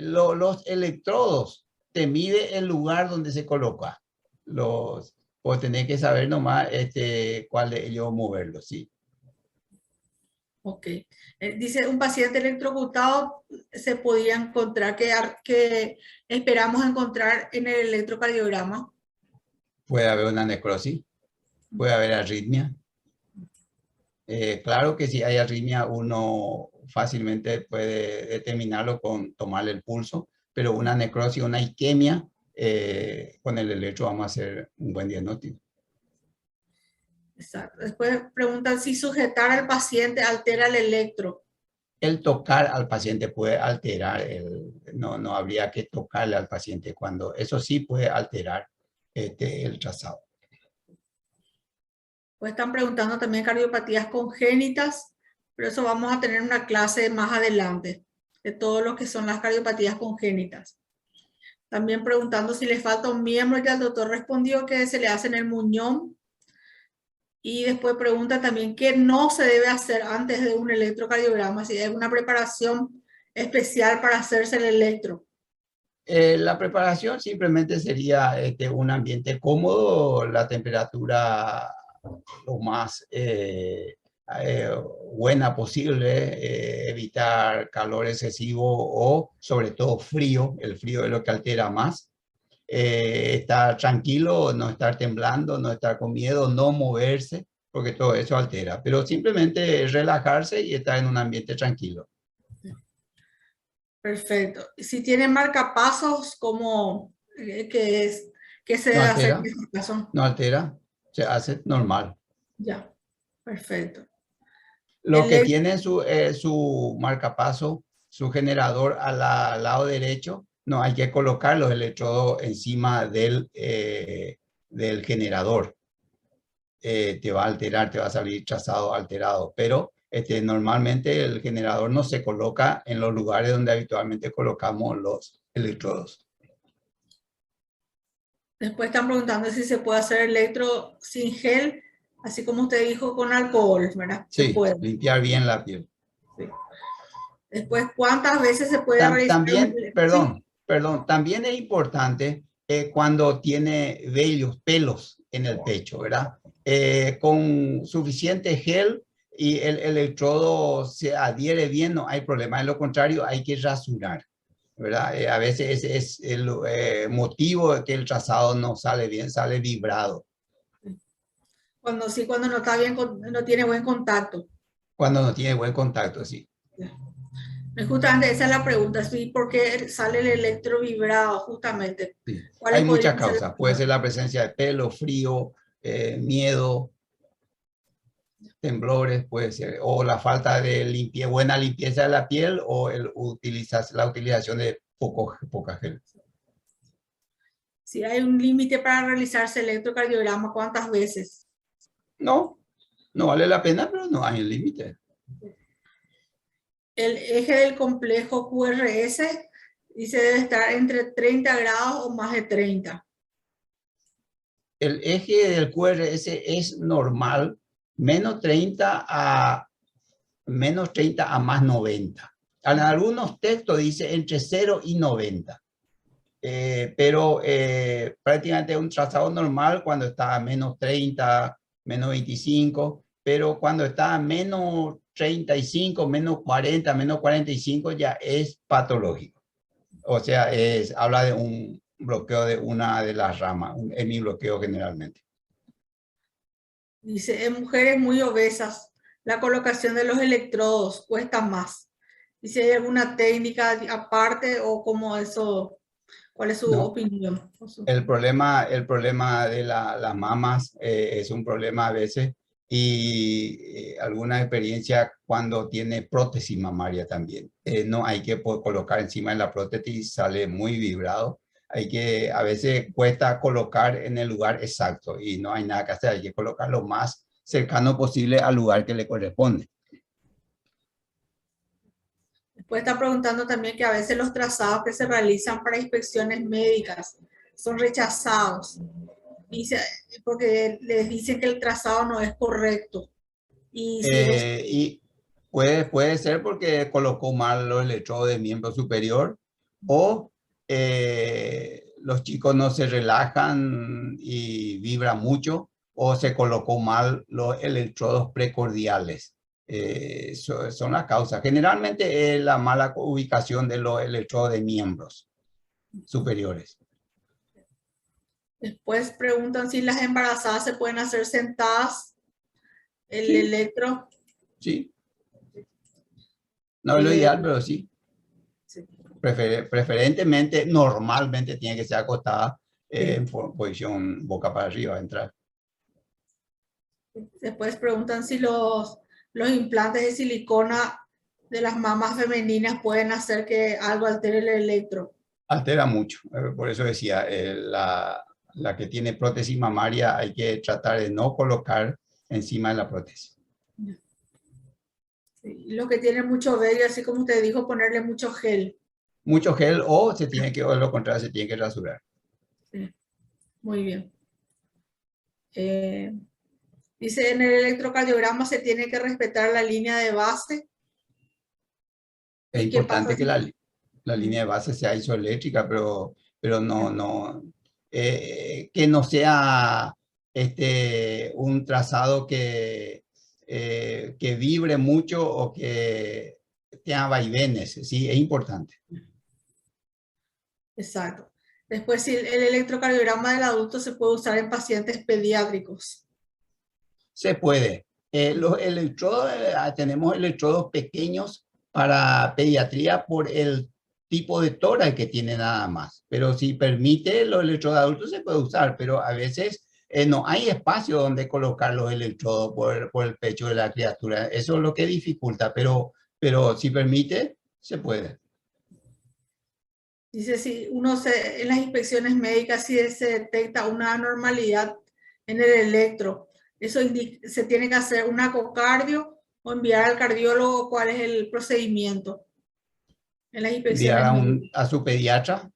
los electrodos te mide el lugar donde se coloca. Vos tenés que saber nomás cuál de ellos moverlo, sí. Ok. Dice, un paciente electrocutado se podía encontrar, que esperamos encontrar en el electrocardiograma. Puede haber una necrosis, puede haber arritmia. Claro que si hay arritmia uno fácilmente puede determinarlo con tomarle el pulso, pero una necrosis, una isquemia, con el electro vamos a hacer un buen diagnóstico. Exacto. Después preguntan si sujetar al paciente altera el electro. El tocar al paciente puede alterar, no habría que tocarle al paciente cuando eso sí puede alterar el trazado. Pues están preguntando también cardiopatías congénitas, pero eso vamos a tener una clase más adelante de todo lo que son las cardiopatías congénitas. También preguntando si le falta un miembro, ya el doctor respondió que se le hace en el muñón. Y después pregunta también qué no se debe hacer antes de un electrocardiograma, si hay una preparación especial para hacerse el electro. La preparación simplemente sería un ambiente cómodo, la temperatura lo más buena posible, evitar calor excesivo o sobre todo frío. El frío es lo que altera más. Estar tranquilo, no estar temblando, no estar con miedo, no moverse, porque todo eso altera. Pero simplemente relajarse y estar en un ambiente tranquilo. Perfecto. Si tiene marcapasos, como que se debe hacer en este caso. No altera, se hace normal. Ya, perfecto. Lo que tiene su marcapaso, su generador al lado derecho, no hay que colocar los electrodos encima del generador. Te va a alterar, te va a salir trazado alterado, pero normalmente el generador no se coloca en los lugares donde habitualmente colocamos los electrodos. Después están preguntando si se puede hacer electro sin gel, así como usted dijo, con alcohol, ¿verdad? Se Sí, puede. limpiar bien la piel. Sí. Después, ¿cuántas veces se puede realizar? También, Sí. perdón, también es importante cuando tiene vellos, pelos en el pecho, ¿verdad? Con suficiente gel y el electrodo se adhiere bien, no hay problema. De lo contrario, hay que rasurar, ¿verdad? A veces ese es el motivo de que el trazado no sale bien, sale vibrado. Cuando no está bien, no tiene buen contacto. Cuando no tiene buen contacto, sí. Justamente esa es la pregunta, ¿sí? ¿Por qué sale el electro vibrado justamente? Sí. ¿Cuáles Hay muchas podrían ser las causas. Puede ser causas? la presencia de pelo, frío, miedo, temblores, puede ser, o la falta de buena limpieza de la piel o la utilización de poca gel. Si hay un límite para realizarse electrocardiograma, ¿cuántas veces? No, no vale la pena, pero no hay un límite. El eje del complejo QRS dice debe estar entre 30 grados o más de 30. El eje del QRS es normal, menos 30 a más 90. En algunos textos dice entre 0 y 90. Pero prácticamente un trazado normal cuando está a menos 30, menos 25, pero cuando está a menos 35, menos 40, menos 45 ya es patológico. O sea, habla de un bloqueo de una de las ramas, un hemibloqueo generalmente. Dice, en mujeres muy obesas, la colocación de los electrodos cuesta más. Dice, ¿hay alguna técnica aparte o cómo eso? ¿Cuál es su No, opinión? el problema de las mamas es un problema a veces y alguna experiencia cuando tiene prótesis mamaria también. No hay que colocar encima de la prótesis, sale muy vibrado. A veces cuesta colocar en el lugar exacto y no hay nada que hacer. Hay que colocar lo más cercano posible al lugar que le corresponde. Después está preguntando también que a veces los trazados que se realizan para inspecciones médicas son rechazados. Dice, porque les dicen que el trazado no es correcto. Y si es Y puede ser porque colocó mal los electrodos de miembro superior o los chicos no se relajan y vibra mucho o se colocó mal los electrodos precordiales. Son las causas. Generalmente es la mala ubicación de los electrodos de miembros superiores. después preguntan si las embarazadas se pueden hacer sentadas el Sí, electro. sí. No es lo ideal, pero sí. Sí. Preferentemente, normalmente tiene que ser acostada en posición boca para arriba, entrar. Después preguntan si los implantes de silicona de las mamas femeninas pueden hacer que algo altere el electro. Altera mucho, por eso decía, la que tiene prótesis mamaria hay que tratar de no colocar encima de la prótesis. Sí. Los que tienen mucho vello, así como usted dijo, ponerle mucho gel. Mucho gel o o lo contrario, se tiene que rasurar. Sí. Muy bien. Dice, en el electrocardiograma se tiene que respetar la línea de base. Es ¿Y qué pasa importante que si... la línea de base sea isoeléctrica, pero que no sea un trazado que vibre mucho o que tenga vaivenes, sí, es importante. Exacto. Después, si el electrocardiograma del adulto se puede usar en pacientes pediátricos. Se puede. Los electrodos, tenemos electrodos pequeños para pediatría por el tipo de tórax que tiene nada más. Pero si permite, los electrodos adultos se puede usar, pero a veces no hay espacio donde colocar los electrodos por el pecho de la criatura. Eso es lo que dificulta, pero si permite, se puede. Dice, si en las inspecciones médicas, si se detecta una anormalidad en el electro, eso se tiene que hacer un ecocardio o enviar al cardiólogo. ¿Cuál es el procedimiento en las inspecciones Enviar médicas? a su pediatra.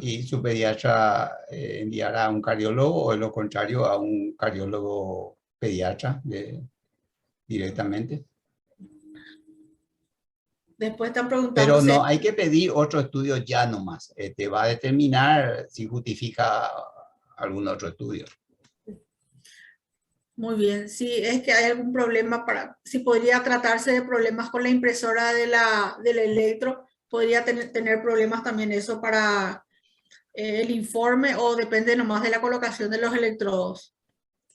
y su pediatra enviará a un cardiólogo o de lo contrario a un cardiólogo pediatra directamente. Después están preguntando. Pero no hay que pedir otro estudio ya nomás. Te va a determinar si justifica algún otro estudio. Muy bien, si es que hay algún problema si podría tratarse de problemas con la impresora del electro, podría tener problemas también eso para el informe o depende nomás de la colocación de los electrodos.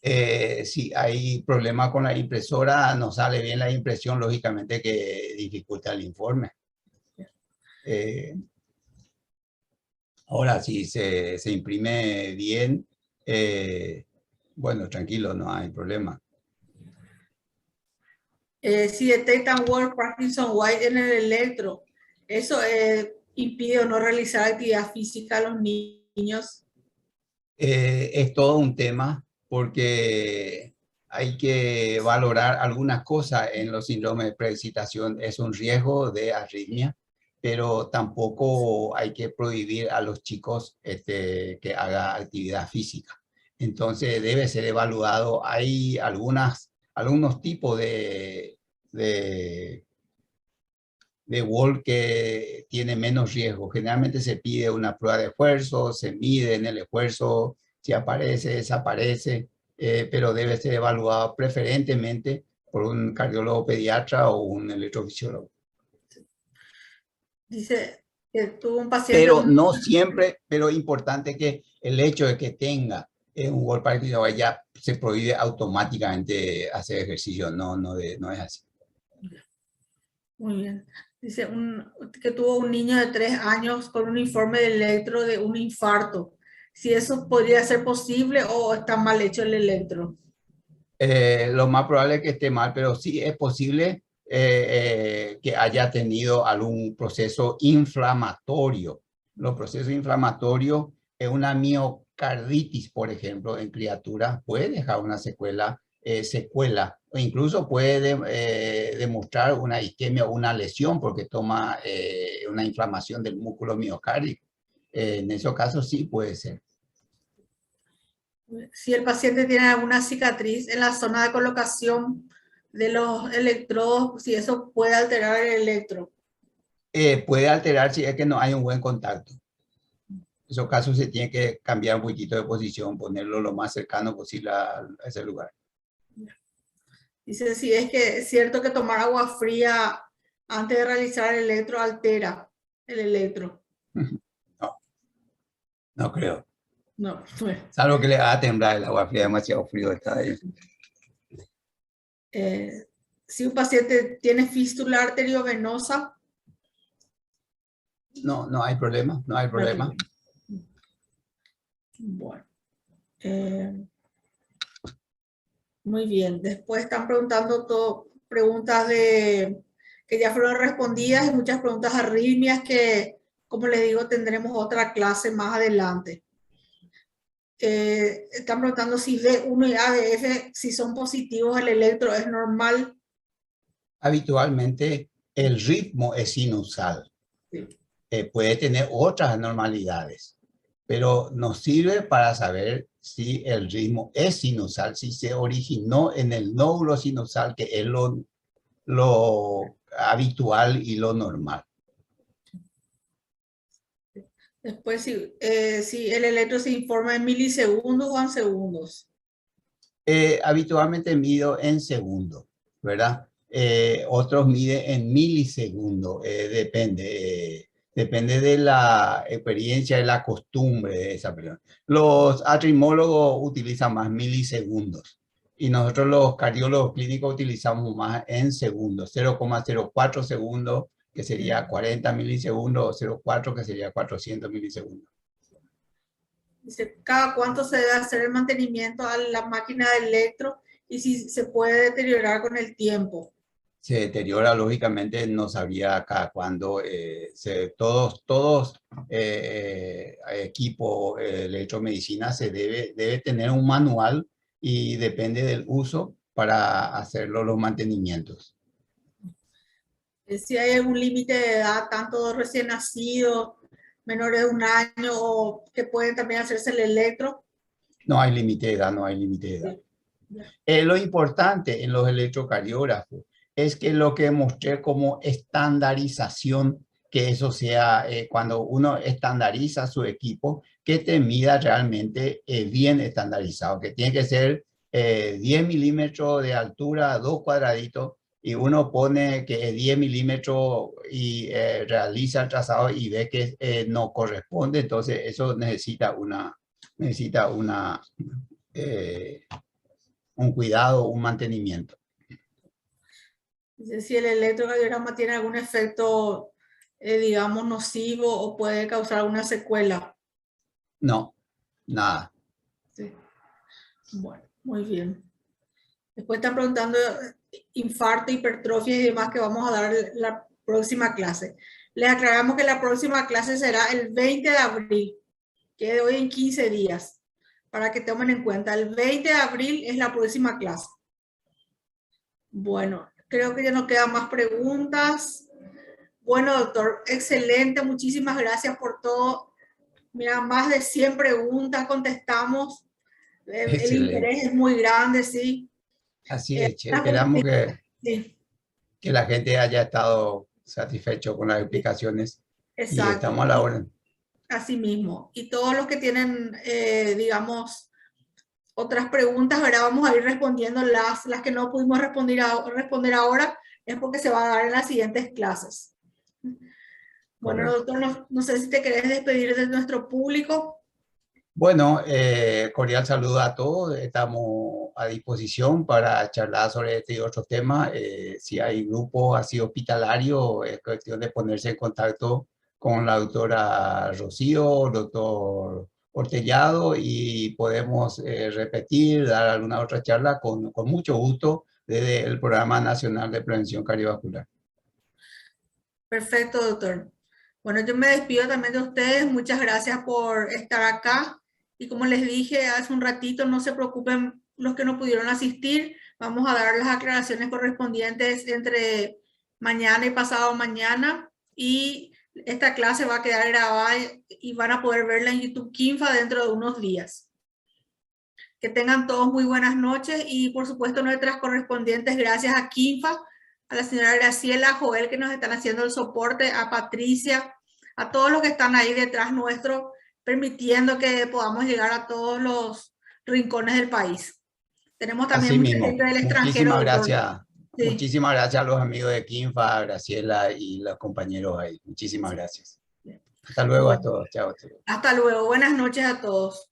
Si hay problema con la impresora, no sale bien la impresión, lógicamente que dificulta el informe. Ahora, si se imprime bien, bueno, tranquilo, no hay problema. Si detectan Wolff Parkinson White en el electro, ¿eso impide o no realizar actividad física a los niños? Es todo un tema porque hay que valorar algunas cosas en los síndromes de preexcitación. Es un riesgo de arritmia, pero tampoco hay que prohibir a los chicos que haga actividad física. Entonces debe ser evaluado. Hay algunos tipos de Wolff que tiene menos riesgo. Generalmente se pide una prueba de esfuerzo, se mide en el esfuerzo, si aparece, desaparece, pero debe ser evaluado preferentemente por un cardiólogo pediatra o un electrofisiólogo. Dice que tuvo un paciente... Pero no siempre, pero importante que el hecho de que tenga un Wolff Parkinson ya se prohíbe automáticamente hacer ejercicio, no es así. Muy bien. Dice que tuvo un niño de 3 años con un informe de electro de un infarto. Si eso podría ser posible o está mal hecho el electro. Lo más probable es que esté mal, pero sí es posible que haya tenido algún proceso inflamatorio. Los procesos inflamatorios, una miocarditis, por ejemplo, en criaturas puede dejar una secuela o incluso puede demostrar una isquemia o una lesión porque toma una inflamación del músculo miocárdico. En esos casos sí puede ser. Si el paciente tiene alguna cicatriz en la zona de colocación de los electrodos, si eso puede alterar el electro. Puede alterar si es que no hay un buen contacto. En esos casos se tiene que cambiar un poquito de posición, ponerlo lo más cercano posible a ese lugar. Dice, si es que es cierto que tomar agua fría antes de realizar el electro altera el electro. No creo. No, bueno. Salvo que le haga temblar el agua fría, demasiado frío está ahí. Si un paciente tiene fístula arteriovenosa. No hay problema, no hay problema. Bueno. Muy bien. Después están preguntando preguntas que ya fueron respondidas y muchas preguntas arritmias que, como les digo, tendremos otra clase más adelante. Están preguntando si D1 y ADF, si son positivos el electro, ¿es normal? Habitualmente el ritmo es sinusal. Sí. Puede tener otras anormalidades, pero nos sirve para saber si el ritmo es sinusal, si se originó en el nódulo sinusal, que es lo habitual y lo normal. Después, si el electro se informa en milisegundos o en segundos. Habitualmente mido en segundos, ¿verdad? Otros miden en milisegundos, depende de la experiencia, de la costumbre de esa persona. Los arritmólogos utilizan más milisegundos y nosotros los cardiólogos clínicos utilizamos más en segundos, 0,04 segundos, que sería 40 milisegundos, o 0,4 que sería 400 milisegundos. Dice, ¿cada cuánto se debe hacer el mantenimiento a la máquina de electro y si se puede deteriorar con el tiempo? Se deteriora, lógicamente, no sabría cada cuándo. Todos equipo electromedicina debe tener un manual y depende del uso para hacerlo los mantenimientos. Si hay algún límite de edad, tanto recién nacido menores de 1 año o que pueden también hacerse el electro? No hay límite de edad, no hay límite de edad. Lo importante en los electrocardiógrafos es que lo que mostré como estandarización, que eso sea cuando uno estandariza su equipo, que te mida realmente bien estandarizado, que tiene que ser 10 milímetros de altura, 2 cuadraditos, y uno pone que es 10 milímetros y realiza el trazado y ve que no corresponde, entonces eso necesita un cuidado, un mantenimiento. Si el electrocardiograma tiene algún efecto, digamos, nocivo o puede causar alguna secuela. No, nada. Sí. Bueno, muy bien. Después están preguntando infarto, hipertrofia y demás que vamos a dar la próxima clase. Les aclaramos que la próxima clase será el 20 de abril, que es de hoy en 15 días, para que tomen en cuenta. El 20 de abril es la próxima clase. Bueno, creo que ya no quedan más preguntas. Bueno, doctor, excelente. Muchísimas gracias por todo. Mira, más de 100 preguntas contestamos. El interés es muy grande, sí. Así es, esperamos que la gente haya estado satisfecho con las explicaciones. Exacto. Y estamos a la orden. Así mismo. Y todos los que tienen, digamos, otras preguntas, ¿verdad? Vamos a ir respondiendo las que no pudimos responder ahora, es porque se va a dar en las siguientes clases. Bueno, doctor, no sé si te querés despedir de nuestro público. Bueno, cordial saludo a todos. Estamos a disposición para charlar sobre este y otros temas. Si hay grupos así hospitalarios, es cuestión de ponerse en contacto con la doctora Rocío, el doctor Ortellado, y podemos repetir, dar alguna otra charla con mucho gusto desde el Programa Nacional de Prevención Cardiovascular. Perfecto, doctor. Bueno, yo me despido también de ustedes. Muchas gracias por estar acá. Y como les dije hace un ratito, no se preocupen los que no pudieron asistir. Vamos a dar las aclaraciones correspondientes entre mañana y pasado mañana. Y esta clase va a quedar grabada y van a poder verla en YouTube Kinfa dentro de unos días. Que tengan todos muy buenas noches y por supuesto nuestras correspondientes gracias a Kinfa, a la señora Graciela, a Joel que nos están haciendo el soporte, a Patricia, a todos los que están ahí detrás nuestro, permitiendo que podamos llegar a todos los rincones del país. Tenemos también mucha gente del extranjero. Muchísimas gracias. Sí. Muchísimas gracias a los amigos de Kinfa, a Graciela y los compañeros ahí. Muchísimas gracias. Hasta luego a todos. Chao. Hasta luego. Buenas noches a todos.